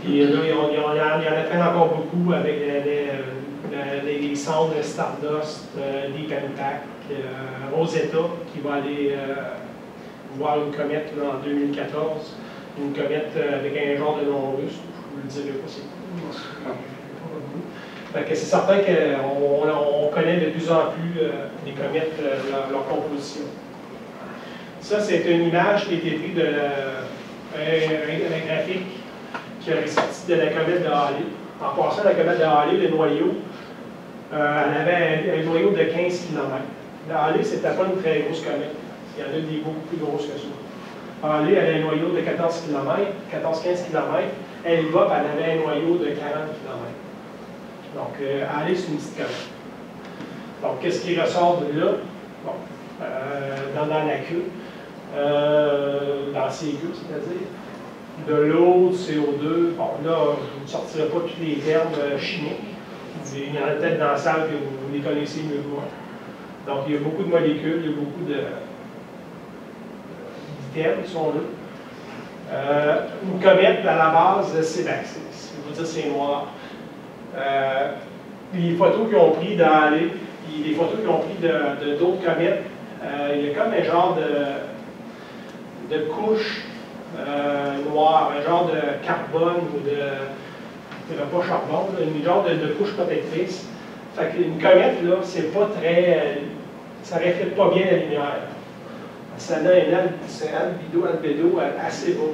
Et là, ils en apprennent encore beaucoup avec les sondes Stardust, Deep Impact, Rosetta, qui va aller voir une comète là, en 2014. Une comète avec un genre de nom russe. Je ne vous le dirai pas, c'est fait que c'est certain qu'on connaît de plus en plus les comètes, leur composition. Ça, c'est une image qui a été prise d'un graphique qui est ressorti de la comète de Halley. En passant, la comète de Halley, le noyau, elle avait un noyau de 15 km. La Halley, c'était pas une très grosse comète. Il y en a des beaucoup plus grosses que ça. Halley, elle a un noyau de 14 km, 14-15 km. L-Bop, elle avait un noyau de 40 km. Donc, Halley, c'est une petite comète. Donc, qu'est-ce qui ressort de là? Bon, dans la queue, dans ses queues, c'est-à-dire de l'eau, du CO2. Bon, là, je ne sortirai pas tous les termes chimiques. Il y en a peut-être dans la salle que vous les connaissez mieux que moi. Donc, il y a beaucoup de molécules, il y a beaucoup d'items qui sont là. Une comète, à la base, c'est noir. Les photos qu'ils ont prises dans Halley, puis les photos qu'ils ont prises d'autres comètes il y a comme un genre de couche noire, un genre de carbone ou pas charbon, là, une genre de couche protectrice. Fait qu'une comète, là, c'est pas très. Ça reflète pas bien la lumière. Ça a un albédo assez bas.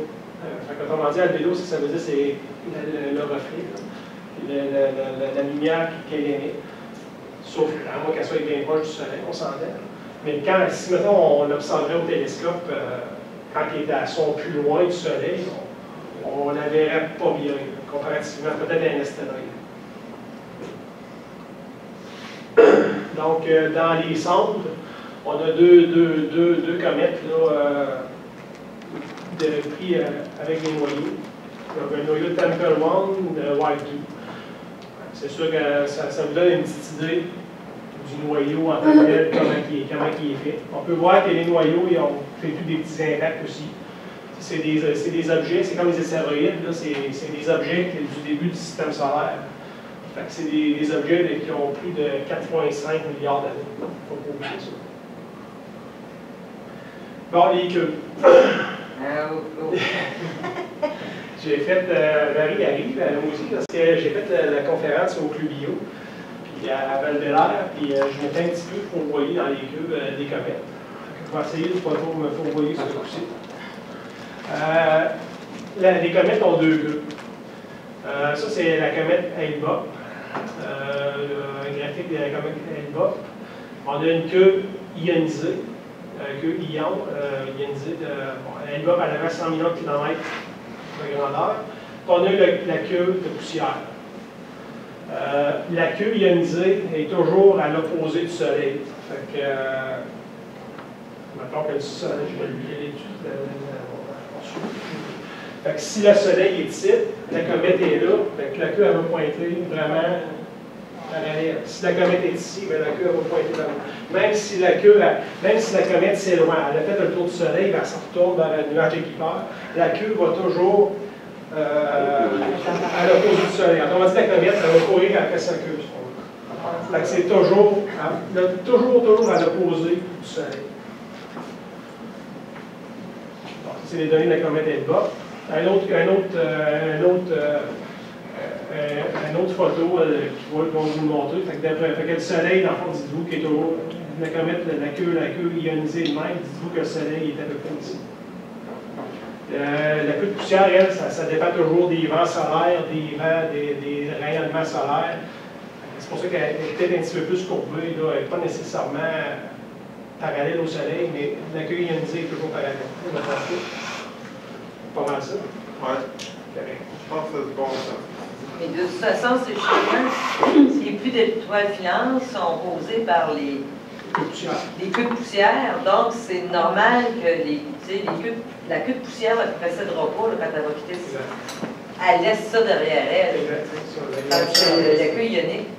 Autrement dit, albédo, ça veut dire c'est le reflet, la lumière qu'elle émet. Sauf à moins qu'elle soit bien proche du soleil, on s'entend. Mais si maintenant on l'observerait au télescope, quand il était à son plus loin du soleil, on la verrait pas bien, comparativement peut-être à un astéroïde. Donc, dans les sondes, on a deux comètes là, pris avec des noyaux. Donc, un noyau de Tempel 1, White 2. C'est sûr que ça vous donne une petite idée du noyau en tant que tel, comment il est fait. On peut voir que les noyaux ils ont fait des petits impacts aussi. C'est des objets, c'est comme les astéroïdes, c'est des objets du début du système solaire. C'est des objets qui ont plus de 4,5 milliards d'années. Il ne faut pas oublier ça. Bon, les queues. J'ai fait, Marie arrive, moi aussi, parce que j'ai fait la conférence au Club Bio, puis à Val-Bélair, puis je m'étais un petit peu fourvoyé dans les queues des comètes. Je vais essayer de ne pas trop me fourvoyer sur ce coup-ci. Les comètes ont deux queues. Ça, c'est la comète Hale-Bopp. Un graphique de la comète Hale-Bopp. On a une queue ionisée, queue ion ionisée. Hale-Bopp, elle avait 100 millions de kilomètres de grandeur. Puis on a la queue de poussière. La queue ionisée est toujours à l'opposé du Soleil. Fait que, mettons que le Soleil, je vais l'étudier. Fait que si le Soleil est ici, la comète est là, fait que la queue elle va pointer vraiment parallèle. Si la comète est ici, bien, la queue elle va pointer vers là. Même si la comète s'éloigne, elle a fait le tour du Soleil, ben, elle se retourne vers le nuage de Kuiper, la queue va toujours à l'opposé du Soleil. On va dire que la comète elle va courir après sa queue. Fait que c'est toujours à l'opposé du Soleil. C'est les données de la comète Hale-Bopp. Une autre photo qui va vous montrer. Fait que le Soleil, dans le fond, dites-vous qu'il est toujours. La comète, la queue ionisée de même, dites-vous que le Soleil est à peu près ici. La queue de poussière, elle, ça dépend toujours des vents solaires, des rayonnements solaires. C'est pour ça qu'elle est peut-être un petit peu plus courbée. Elle n'est pas nécessairement parallèle au Soleil, mais la queue ionisée est toujours parallèle. Pas mal ça. Ouais. Je pense que c'est bon ça. Mais de toute façon, ces chemins, si les pluies d'étoiles filantes sont causées par les queues de poussière, donc c'est normal que la queue de poussière ne précédera pas là, quand elle va quitter. Elle laisse ça derrière elle. La queue ionique,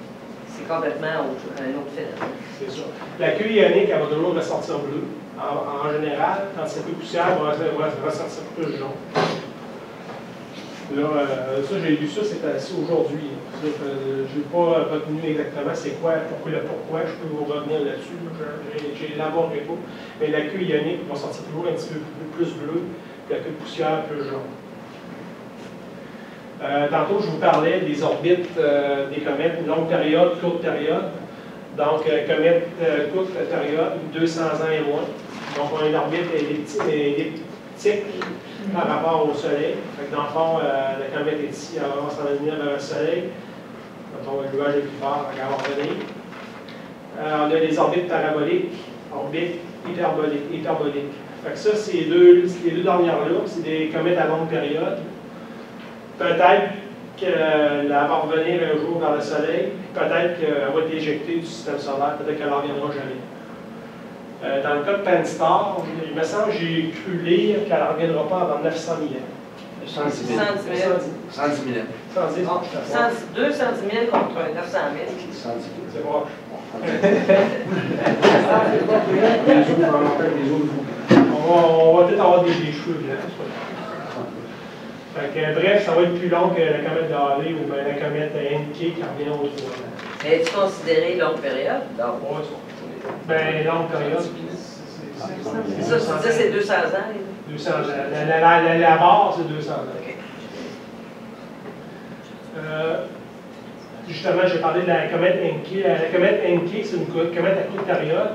c'est complètement un autre phénomène. C'est ça. La queue ionique, elle va toujours ressortir bleue. En général, quand cette queue de poussière va ressortir plus jaune. Là, ça, j'ai lu ça, c'est aujourd'hui. Je n'ai pas retenu exactement c'est quoi, pourquoi, je peux vous revenir là-dessus. J'ai élaboré pas. Mais la queue ionique va sortir toujours un petit peu plus bleue, puis la queue de poussière plus jaune. Tantôt, je vous parlais des orbites des comètes, longue période, courte période. Donc, comète courte période, 200 ans et moins. Donc, on a une orbite elliptique par rapport au Soleil. Fait que dans le fond, la comète est ici, elle va s'en venir vers le Soleil. Quand on va le nuage le plus fort, elle va revenir. On a les orbites paraboliques, orbites hyperboliques. Fait que ça, les deux dernières-là, c'est des comètes à longue période. Peut-être qu'elle va revenir un jour vers le Soleil, peut-être qu'elle va être éjectée du système solaire, peut-être qu'elle n'en reviendra jamais. Dans le cas de Pan-STARRS, il me semble que j'ai cru lire qu'elle ne reviendra pas avant 900 000 ans. 110 000. 110 000. 210 000 contre 900 000. 110 000. C'est bon. On va peut-être avoir des cheveux blancs. Bref, ça va être plus long que la comète de Halley ou la comète Encke qui revient aux 3 ans. Mais est-tu considéré longue période? Ben, longue période, Ça, c'est 200 ans. 200 ans. La barre, c'est 200 ans. OK. Justement, j'ai parlé de la comète Encke. La comète Encke, c'est une comète à courte période.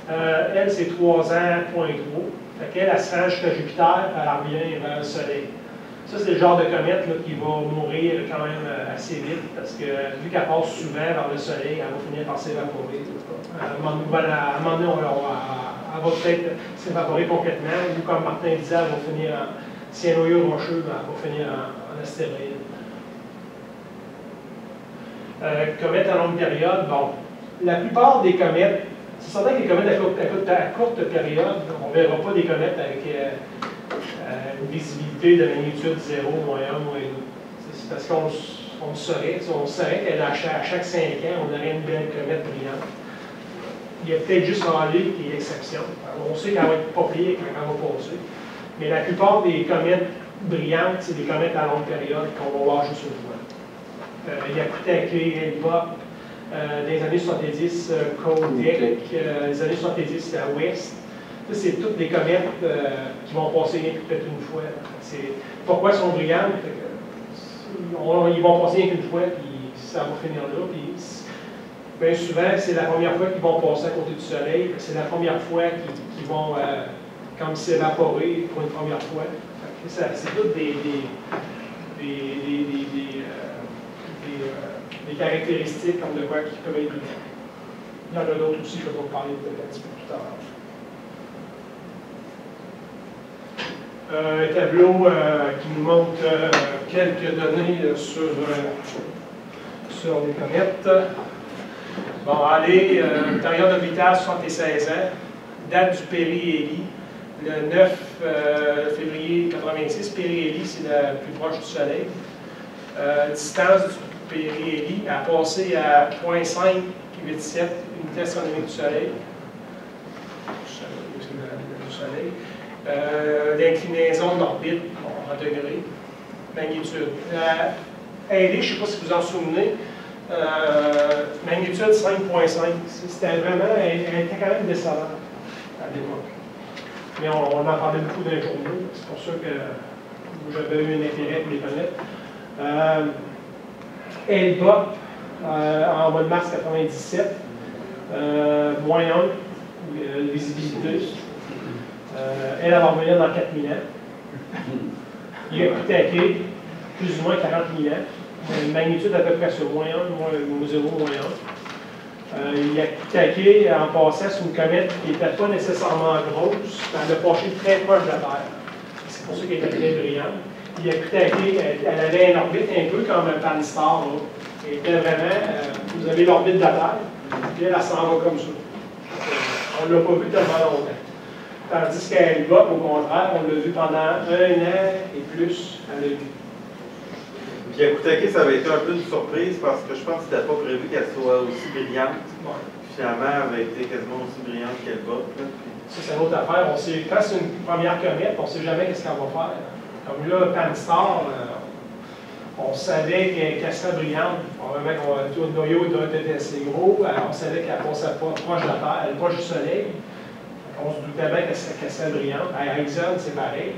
Elle, c'est 3 ans, point gros. Fait qu'elle, elle se rend jusqu'à Jupiter, elle revient vers le Soleil. Ça, c'est le genre de comète là, qui va mourir quand même assez vite, parce que vu qu'elle passe souvent vers le Soleil, elle va finir par s'évaporer. À un moment donné, elle va peut-être s'évaporer complètement, ou comme Martin disait, elle va finir si un noyau rocheux, elle va finir en astéroïde. Comètes à longue période, bon, la plupart des comètes, c'est certain que les comètes à courte période, on ne verra pas des comètes avec une visibilité de magnitude 0, moins 1, moins 2. C'est parce qu'on saurait qu'à chaque 5 ans, on aurait une belle comète brillante. Il y a peut-être juste Raleigh qui est l'exception. On sait qu'elle va être pas pire quand elle va passer. Mais la plupart des comètes brillantes, c'est des comètes à longue période qu'on va voir juste une fois. Il y a Kutake, Hale-Bopp, dans les années 70, Kodiak, les années 70, à West. C'est toutes des comètes qui vont passer peut-être une fois. Pourquoi elles sont brillantes? Ils vont passer rien qu'une fois, puis ça va finir là. Puis, bien souvent, c'est la première fois qu'ils vont passer à côté du Soleil. C'est la première fois qu'ils vont comme s'évaporer pour une première fois. C'est toutes des caractéristiques comme de quoi qui peuvent être brillantes. Il y en a d'autres aussi, je vais vous parler un petit peu plus tard. Un tableau qui nous montre quelques données sur les comètes. Bon, allez, période orbitale 76 ans, date du périhélie, le 9 février 86. Périhélie, c'est la plus proche du Soleil. Distance du périhélie a passé à 0.587 unité astronomique du Soleil. L'inclinaison d'orbite en degrés, magnitude. Halley, je ne sais pas si vous en souvenez, magnitude 5.5. C'était vraiment, elle était quand même décevante à l'époque. Mais on en parlait beaucoup dans les journaux, c'est pour ça que j'avais eu un intérêt pour les connaître. Hale-Bopp, en mois de mars 97, moins 1, visibilité. Elle va revenir dans 4000 ans. Il y a Kutake, plus ou moins 40 000 ans. Une magnitude à peu près sur moins 1, moins 0, moins 1. Il y a Kutake, en passant, c'est une comète qui n'était pas nécessairement grosse, elle a passé très proche de la Terre. C'est pour ça qu'elle était très brillante. Il y a Kutake, elle avait une orbite un peu comme un Pan-Star. Elle était vraiment, vous avez l'orbite de la Terre, puis elle s'en va comme ça. On ne l'a pas vu tellement longtemps. Tandis qu'à Hale-Bopp, au contraire, on l'a vu pendant 1 an et plus à l'œil nu. Puis à Kutake, ça avait été un peu une surprise parce que je pense que c'était pas prévu qu'elle soit aussi brillante. Ouais. Finalement, elle avait été quasiment aussi brillante qu'Hale-Bopp. Ça, c'est une autre affaire. Quand c'est une première comète, on ne sait jamais qu'est-ce qu'elle va faire. Comme là, Pan-Star, on savait qu'elle serait brillante. Probablement que le noyau doit être assez gros. On savait qu'elle passait pas proche de la Terre, elle est proche du Soleil. On se doutait bien qu'elle serait brillante. À Ericsson, c'est pareil.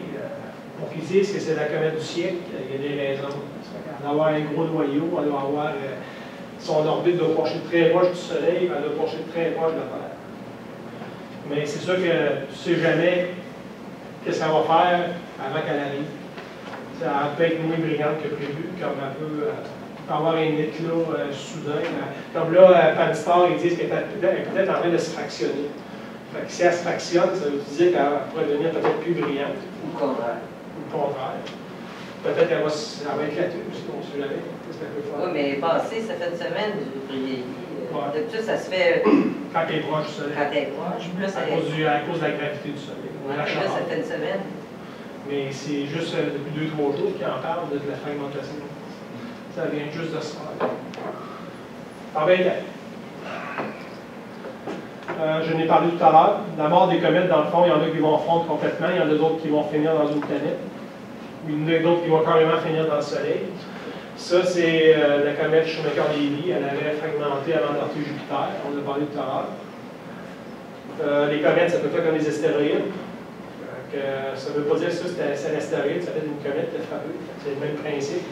Pour qu'ils disent que c'est la comète du siècle, il y a des raisons. Elle doit avoir un gros noyau, elle doit avoir son orbite doit pencher très proche du Soleil, elle doit pencher très proche de la Terre. Mais c'est sûr que tu ne sais jamais qu'est-ce qu'elle va faire avant qu'elle arrive. Ça peut être moins brillante que prévu, comme elle peut avoir un éclat soudain. Comme là, Pan-Star, ils disent qu'elle est peut-être en train de se fractionner. Fait que si elle se fractionne, ça veut dire qu'elle pourrait devenir peut-être plus brillante. Ou le contraire. Ou le contraire. Peut-être qu'elle va éclater aussi, on ne sait jamais. Oui, mais passé, ça fait une semaine du périhélie. Ouais. D'habitude, ça se fait quand elle est proche du Soleil. quand elle est proche. Plus À cause de la gravité du Soleil. Ouais, là, ça fait une semaine. Mais c'est juste depuis 2-3 jours qu'ils en parlent de la fragmentation. Ça vient juste de se faire. Ah ben, je n'ai parlé tout à l'heure. La mort des comètes, dans le fond, il y en a qui vont fondre complètement, il y en a d'autres qui vont finir dans une planète. Il y en a d'autres qui vont carrément finir dans le Soleil. Ça, c'est la comète Shoemaker-Levy. Elle avait fragmenté avant d'entrer Jupiter. On en a parlé tout à l'heure. Les comètes, ça peut faire comme des astéroïdes. Ça ne veut pas dire que ça, c'est un astéroïde, ça fait une comète qui a frappé. C'est le même principe.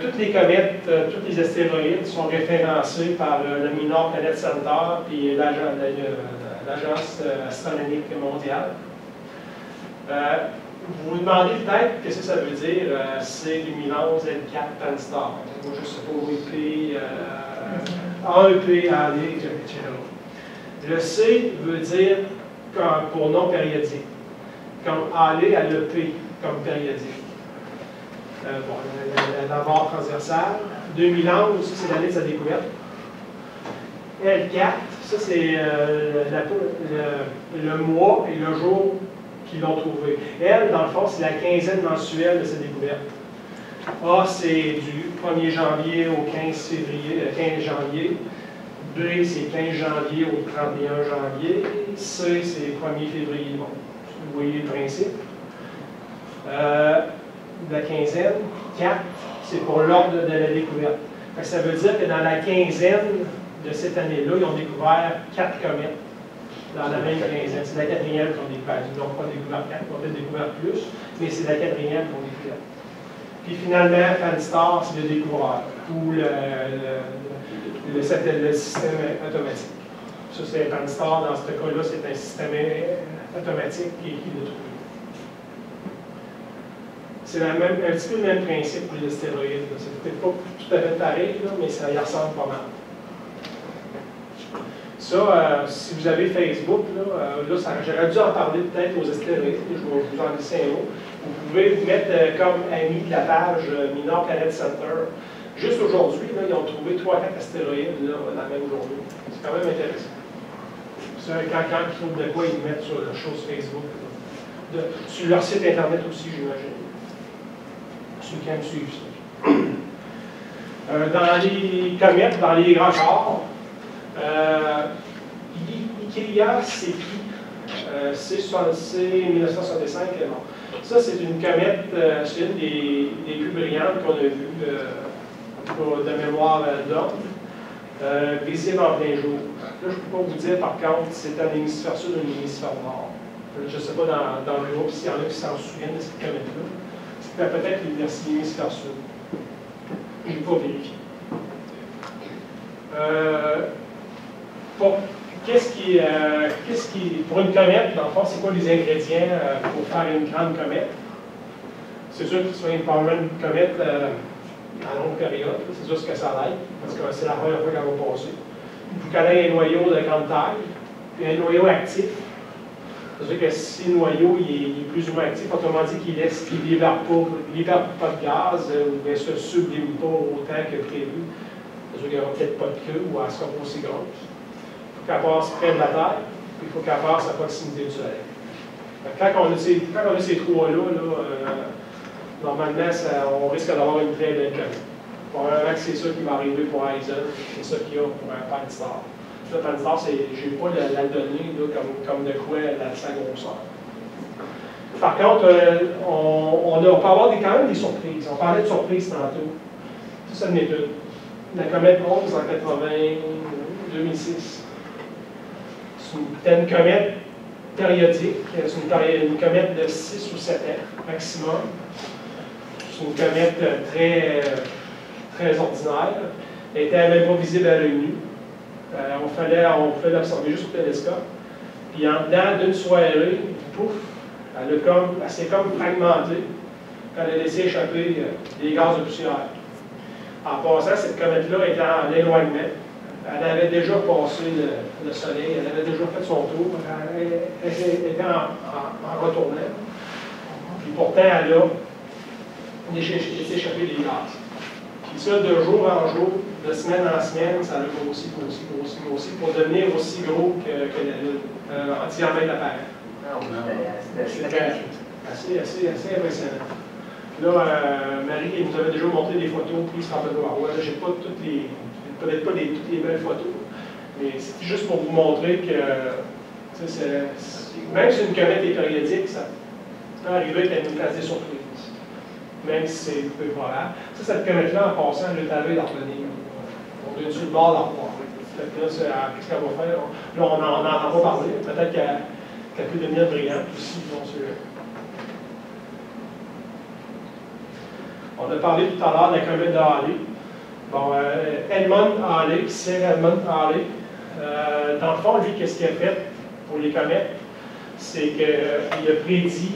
Toutes les comètes, tous les astéroïdes sont référencés par le Minor Planet Center et l'Agence astronomique mondiale. Vous vous demandez peut-être qu'est-ce que ça veut dire C2011, L4, Pan-STAR. Moi, je ne sais pas, EP, AEP, AD, etc. Le C veut dire pour non périodique, comme AD à l'EP comme périodique. La barre transversale. 2011, c'est l'année de sa découverte. L4, ça c'est le mois et le jour qu'ils l'ont trouvé. L, dans le fond, c'est la quinzaine mensuelle de sa découverte. A, c'est du 1er janvier au 15 janvier. B, c'est 15 janvier au 31 janvier. C, c'est 1er février. Bon, vous voyez le principe. La quinzaine. 4, c'est pour l'ordre de la découverte. Ça veut dire que dans la quinzaine de cette année-là, ils ont découvert 4 comètes dans la même quinzaine. C'est la quatrième qu'ils ont découvert. Ils n'ont pas découvert 4, ils ont peut-être découvert plus, mais c'est la quatrième qu'ils ont découvert. Puis finalement, Pan-STAR, c'est le découvreur, ou le système automatique. Ça, c'est Pan-STAR, dans ce cas-là, c'est un système automatique qui l'a trouvé. C'est un petit peu le même principe pour les astéroïdes. C'est peut-être pas tout à fait pareil, là, mais ça y ressemble pas mal. Ça, si vous avez Facebook, j'aurais dû en parler peut-être aux astéroïdes, je vais vous en laisser un mot. Vous pouvez vous mettre comme ami de la page Minor Planet Center. Juste aujourd'hui, ils ont trouvé 3-4 astéroïdes là, la même journée. C'est quand même intéressant. Ça, quand ils trouvent de quoi, ils mettent sur leur chose Facebook. Sur leur site Internet aussi, j'imagine. Ceux qui aiment suivre ça. Dans les comètes, dans les grands chars, Ikilia, c'est qui? C'est 1965. Bon. Ça, c'est une comète, c'est une des plus brillantes qu'on a vues de mémoire d'homme, visible en plein jour. Là, je ne peux pas vous dire, par contre, si c'est un hémisphère sud ou un hémisphère nord. Je ne sais pas dans le groupe s'il y en a qui s'en souviennent de cette comète-là. C'est peut-être l'hémisphère sud. Je n'ai pas vérifié. Pour une comète, dans le fond, c'est quoi les ingrédients pour faire une grande comète? C'est sûr qu'il soit une comète à longue période, c'est sûr ce que ça aille, parce que c'est la première fois qu'elle va passer. Il faut qu'elle ait un noyau de grande taille, puis un noyau actif. C'est-à-dire que si le noyau est plus ou moins actif, autrement dit qu'il ne libère pas de gaz, ou ne se sublime pas autant que prévu. C'est-à-dire qu'il n'y aura peut-être pas de queue, ou elle sera pas aussi grosse. Il faut qu'elle passe près de la Terre, puis il faut qu'elle passe à proximité du Soleil. Quand on a ces trois-là, normalement, on risque d'avoir une très belle comète. Probablement que c'est ça qui va arriver pour Eisen, c'est ça qu'il y a pour un Pan-STAR. Le Pan-STAR, je n'ai pas la donnée là, comme de quoi sa grosseur. Par contre, on peut avoir quand même des surprises. On parlait de surprises tantôt. Ça, c'est une étude. La comète 11 en 2006. C'était une comète périodique. C'est une comète de 6 ou 7 ans maximum. C'est une comète très ordinaire. Elle était même pas visible à l'œil nu. On pouvait l'observer juste au télescope. Puis en dedans d'une soirée, pouf, elle s'est comme fragmentée. Elle a laissé échapper des gaz de poussière. En passant, cette comète-là était en éloignement. Elle avait déjà passé le Soleil, elle avait déjà fait son tour. Elle était en retournant. Puis pourtant, elle a laissé échapper des gaz. Puis ça, de jour en jour, de semaine en semaine, ça a grossi pour devenir aussi gros que la Lune, en diamètre apparent. C'était assez impressionnant. Là, Marie nous avait déjà montré des photos prises par le Hawaii. Là, j'ai pas toutes peut-être pas toutes les belles photos, mais c'est juste pour vous montrer que même si une comète est périodique, ça peut arriver qu'elle nous fasse des surprises. Même si c'est peu probable. Cette comète-là, en passant, elle est arrivée d'en revenir. On est sur le bord d'en revoir. Fait que là, qu'est-ce qu'elle va faire? Là, on n'en a pas parlé. Peut-être qu'elle peut devenir brillante aussi. On a parlé tout à l'heure de la comète de Halley. Bon, Edmund Halley, Sir Edmund Halley, dans le fond, lui, qu'est-ce qu'il a fait pour les comètes? C'est qu'il a prédit.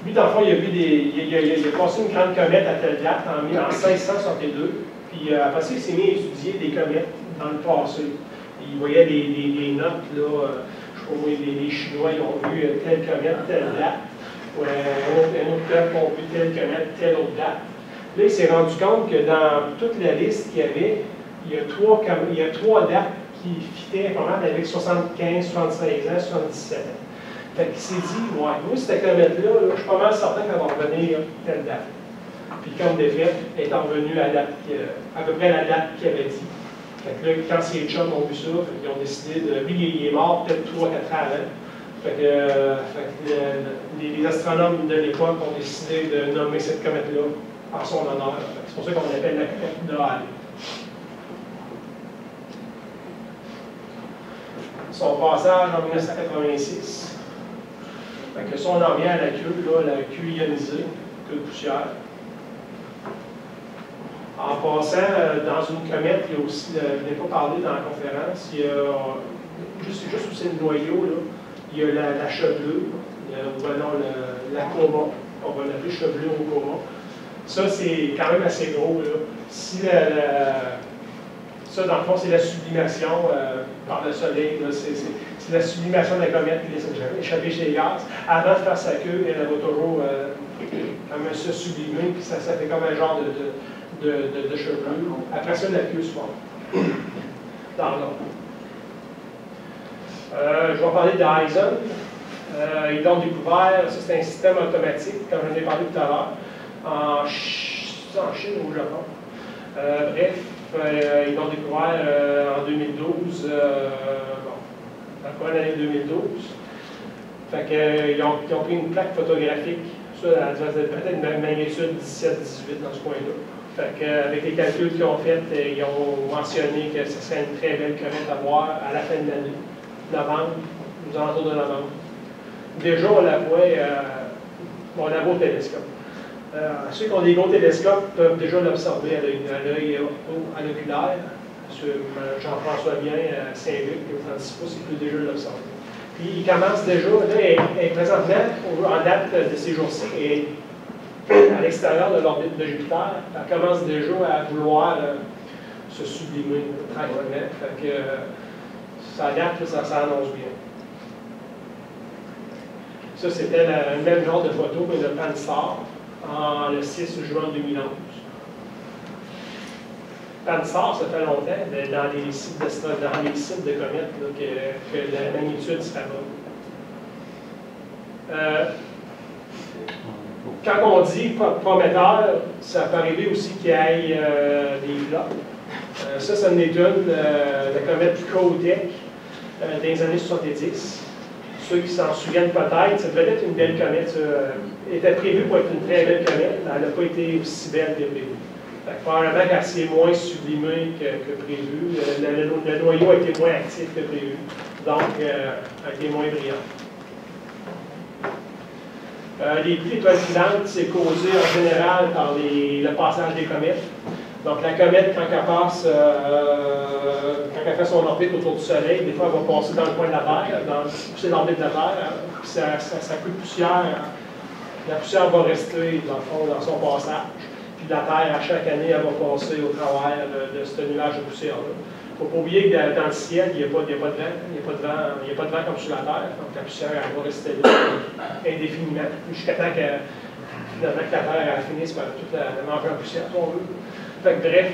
Lui, dans le fond, il a passé une grande comète à telle date en 1662. Puis après ça, il s'est mis à étudier des comètes dans le passé. Il voyait des notes, là, je sais pas moi, les Chinois, ils ont vu telle comète, telle date. Ouais, un autre peuple a vu telle comète, telle autre date. Là, il s'est rendu compte que dans toute la liste qu'il y avait, il y a trois dates qui fitaient pas mal avec 75, 76 ans, 77 ans. Fait qu'il s'est dit, ouais, moi, cette comète-là, je suis pas mal certain qu'elle va revenir telle date. Puis comme de fait, elle est revenue à peu près à la date qu'il avait dit. Fait que là, quand ses chums ont vu ça, ils ont décidé de. Lui, il est mort peut-être 3-4 ans avant. Fait que les astronomes de l'époque ont décidé de nommer cette comète-là en son honneur. C'est pour ça qu'on l'appelle la comète de Halley. Son passage en 1986. Fait que ça, on en vient à la queue, là, la queue ionisée, queue de poussière. En passant, dans une comète, il y a aussi, je n'ai pas parlé dans la conférence, il y a, juste où c'est le noyau, là, il y a la chevelure, la coma, on va l'appeler chevelure au coma. Ça, c'est quand même assez gros. Là. Ça, dans le fond, c'est la sublimation par le soleil. C'est la sublimation de la comète qui laisse échapper chez les gaz. Avant de faire sa queue, elle va toujours comme se sublimer, puis ça fait comme un genre de chevelure. Après ça, la queue se forme dans l'ordre. Je vais parler d'Eisen. Ils l'ont découvert, ça c'est un système automatique, comme j'en ai parlé tout à l'heure, en Chine ou au Japon. Bref, ils l'ont découvert en 2012, dans l'année 2012. Fait qu'ils ont pris une plaque photographique, ça, elle devait être peut-être une magnitude 17-18 dans ce coin-là. Fait qu'avec les calculs qu'ils ont faits, ils ont mentionné que ce serait une très belle comète à voir à la fin de l'année. Novembre, aux alentours de novembre. Déjà, on la voit au télescope. Ceux qui ont des gros télescopes peuvent déjà l'observer à l'œil oculaire. Jean-François Bien à Saint-Luc, qui est au 36 pouces, il peut déjà l'observer. Puis il commence déjà, là, elle est présentement, en date de ces jours-ci, et à l'extérieur de l'orbite de Jupiter, elle commence déjà à vouloir se sublimer tranquillement. Fait que, ça date, ça annonce bien. Ça, c'était le même genre de photo que de Pan-STARRS le 6 juin 2011. Pan-STARRS, ça fait longtemps, dans les sites de comètes, là, que la magnitude serait bonne. Quand on dit prometteur, ça peut arriver aussi qu'il y ait des flops. Ça en est une, la comète Kotek dans les années 70. Ceux qui s'en souviennent peut-être, ça devait être une belle comète. Elle était prévue pour être une très belle comète, mais elle n'a pas été aussi belle que prévu. Probablement qu'elle s'est moins sublimée que prévu. Le noyau a été moins actif que prévu, donc a été moins brillant. Les pluies étoiles filantes, c'est causé en général par le passage des comètes. Donc la comète, quand elle passe, quand elle fait son orbite autour du Soleil, des fois elle va passer dans le coin de la Terre, pousser l'orbite de la Terre, puis ça coupe de poussière. La poussière va rester, dans le fond, dans son passage. Puis la Terre, à chaque année, elle va passer au travers de ce nuage de poussière-là. Il ne faut pas oublier que dans le ciel, il n'y a pas de vent. Il n'y a pas de vent comme sur la Terre. Donc la poussière, elle va rester là indéfiniment, jusqu'à temps que la Terre finisse par toute la manger en poussière, si on veut. Fait que bref,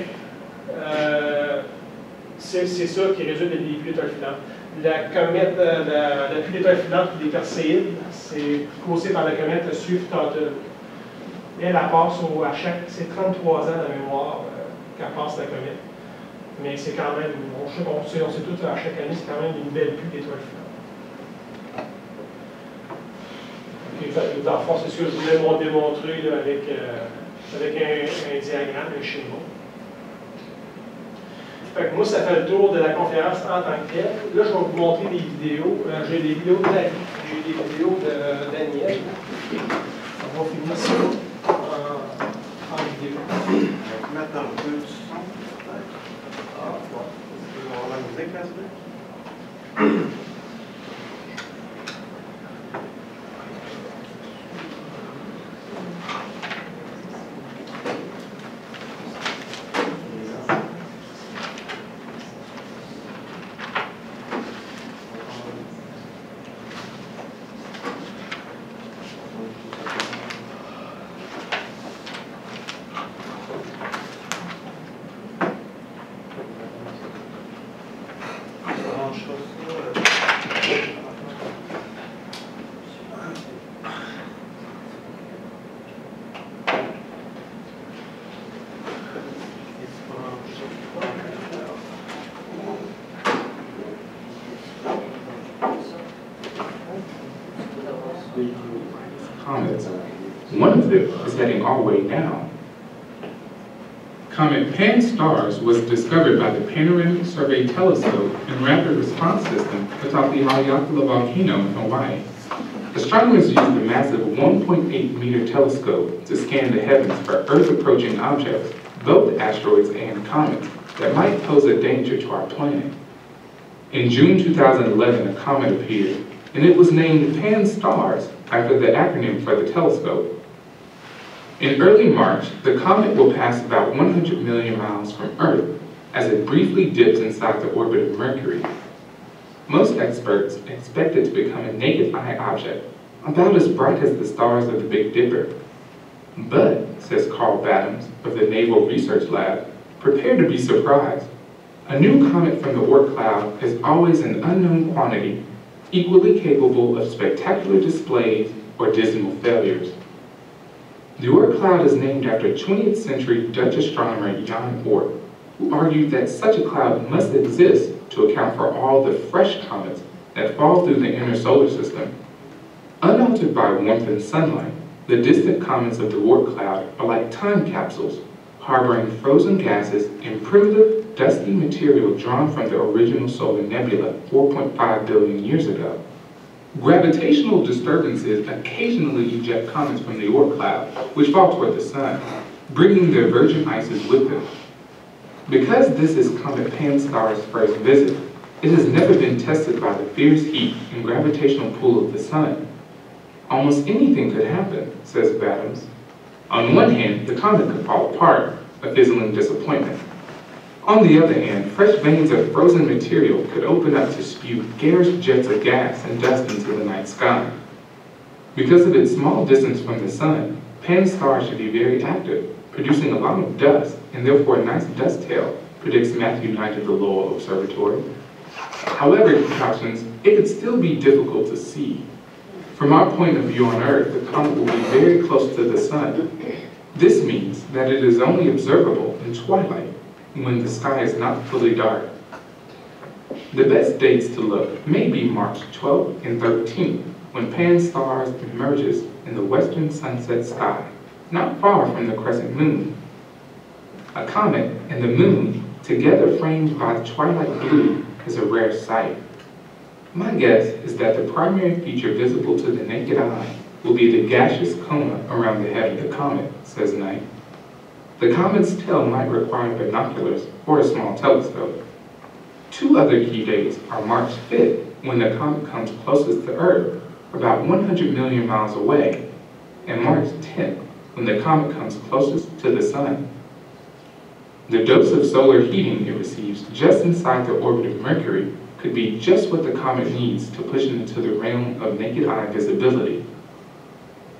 c'est ça qui résulte des pluies d'étoiles filantes. La comète, la pluie d'étoiles filantes des Perséides, c'est causé par la comète Swift-Tuttle. Elle passe c'est 33 ans de mémoire qu'elle passe la comète. Mais c'est quand même, on sait tous à chaque année, c'est quand même une belle pluie d'étoiles filantes. Okay, dans le fond, c'est ce que je voulais démontrer là, avec un diagramme, un schéma. Fait que moi, ça fait le tour de la conférence en tant que telle. Là, je vais vous montrer des vidéos. J'ai des vidéos de Daniel. On va finir ça en vidéo. On va mettre un peu de son, peut-être. Ah, ouais. On va avoir la musique là-dessus. Comets. One of them is heading our way now. Comet Pan-STARRS was discovered by the Panoramic Survey Telescope and Rapid Response System atop the Haleakala volcano in Hawaii. Astronomers used a massive 1.8-meter telescope to scan the heavens for Earth-approaching objects, both asteroids and comets, that might pose a danger to our planet. In June 2011, a comet appeared, and it was named Pan-STARRS after the acronym for the telescope. In early March, the comet will pass about 100 million miles from Earth as it briefly dips inside the orbit of Mercury. Most experts expect it to become a naked eye object, about as bright as the stars of the Big Dipper. But, says Carl Battams of the Naval Research Lab, prepare to be surprised. A new comet from the Oort cloud is always an unknown quantity, equally capable of spectacular displays or dismal failures. The Oort cloud is named after 20th century Dutch astronomer Jan Oort, who argued that such a cloud must exist to account for all the fresh comets that fall through the inner solar system. Unaltered by warmth and sunlight, the distant comets of the Oort cloud are like time capsules, harboring frozen gases and primitive, dusty material drawn from the original solar nebula 4.5 billion years ago. Gravitational disturbances occasionally eject comets from the Oort cloud, which fall toward the sun, bringing their virgin ices with them. Because this is Comet Pan-STARRS' first visit, it has never been tested by the fierce heat and gravitational pull of the sun. Almost anything could happen, says Battams. On one hand, the comet could fall apart, a fizzling disappointment. On the other hand, fresh veins of frozen material could open up to spew garish jets of gas and dust into the night sky. Because of its small distance from the sun, Pan-STARRS should be very active, producing a lot of dust, and therefore a nice dust tail, predicts Matthew Knight of the Lowell Observatory. However, he cautions, it could still be difficult to see. From our point of view on Earth, the comet will be very close to the sun. This means that it is only observable in twilight, when the sky is not fully dark. The best dates to look may be March 12th and 13th, when Pan-STARRS emerges in the western sunset sky, not far from the crescent moon. A comet and the moon, together framed by the twilight blue, is a rare sight. My guess is that the primary feature visible to the naked eye will be the gaseous coma around the head of the comet, says Knight. The comet's tail might require binoculars or a small telescope. Two other key dates are March 5th, when the comet comes closest to Earth, about 100 million miles away, and March 10th, when the comet comes closest to the sun. The dose of solar heating it receives just inside the orbit of Mercury could be just what the comet needs to push it into the realm of naked eye visibility.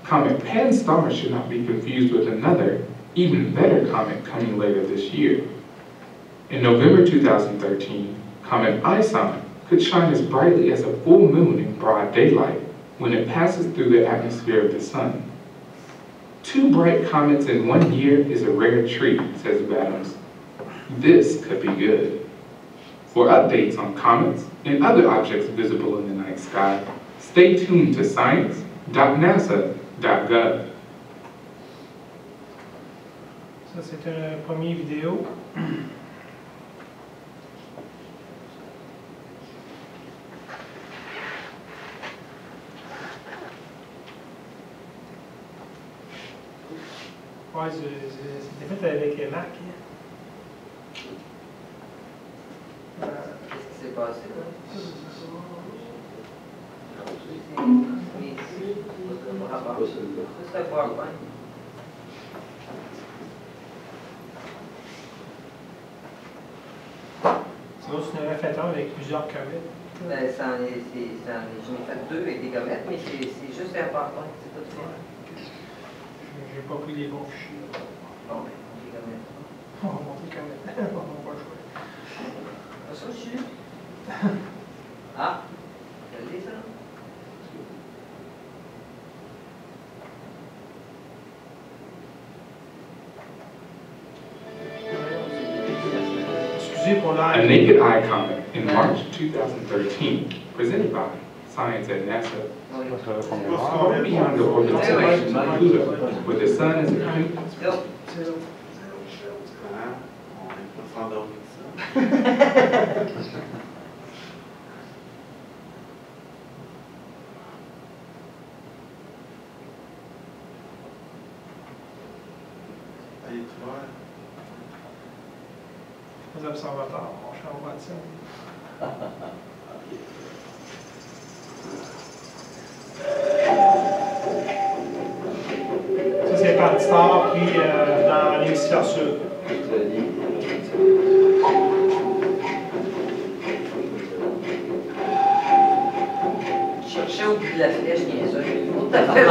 Comet Pan-STARRS should not be confused with another, even better comet coming later this year. In November 2013, Comet ISON could shine as brightly as a full moon in broad daylight when it passes through the atmosphere of the sun. Two bright comets in 1 year is a rare treat, says Battams. This could be good. For updates on comets and other objects visible in the night sky, stay tuned to science.nasa.gov. Ça, c'est une première vidéo. Ouais, c'était fait avec les Mac. Qu'est-ce qui s'est passé là? C'est un PowerPoint. Sinon, tu en avais fait un avec plusieurs commits. Ben, j'en ai fait 2 avec des gommettes, mais c'est juste un PowerPoint, c'est tout fait. J'ai pas pris les bons fichiers. Bon, ben, des gommettes. On va montrer quand même. On va pas le choix. Pas ça, je suis. Ah, je l'ai ça. Excusez pour A l'air. naked eye comet in March 2013, presented by Science at NASA, Oui. far beyond the orbitation of Pluto, with the sun as a planet. Là, Hein? On n'est pas s'endormir de ça. Allez, tu vois. Les observateurs, on change de ça. Ça, c'est parti tard, puis dans l'hémisphère sud. je cherchais au bout de la flèche, niaiseux. Tout à fait.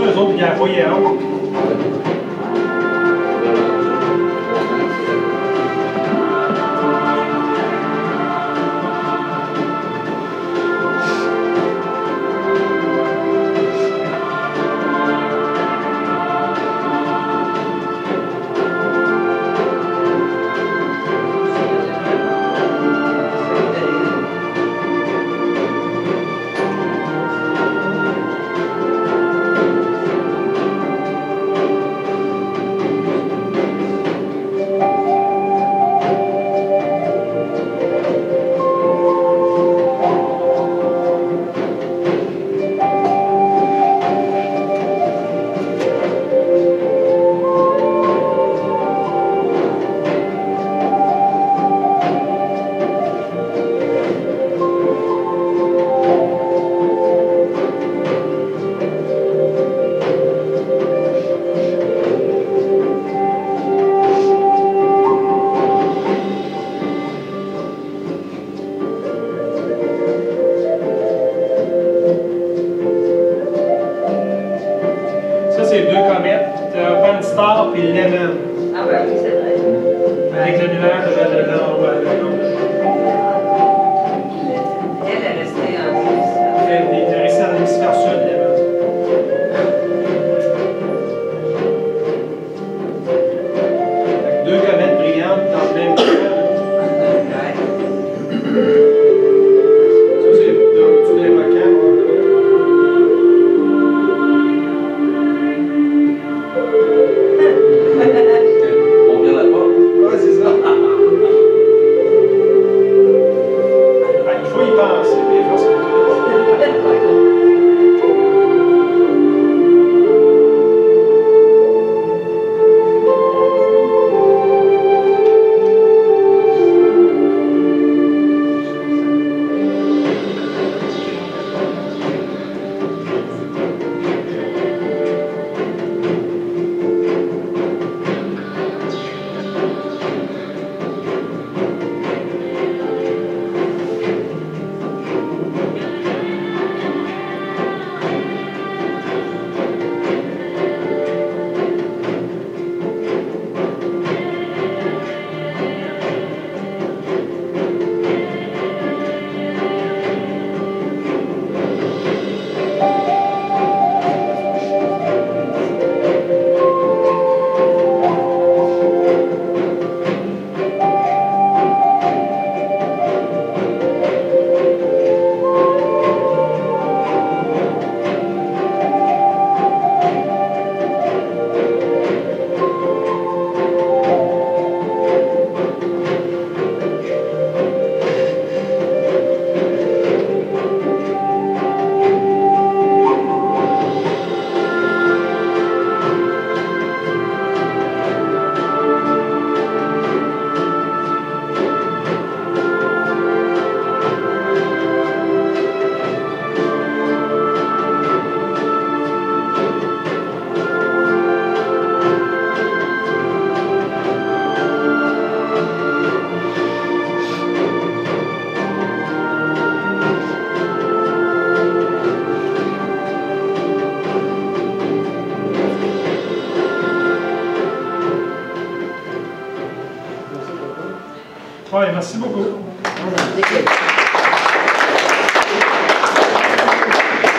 Eux autres, ils la voyaient haut. C'est deux comètes, Pan-STAR et Lehman. Ah ben oui, c'est vrai. Avec le nuage de nord à gauche. Elle est restée en Elle est restée dans l'hémisphère sud, Lehman. Deux comètes brillantes dans le même temps. Ça, c'est tout l'évoquant. On vient là-bas. Ouais, c'est ça. Oui, merci beaucoup. Ouais.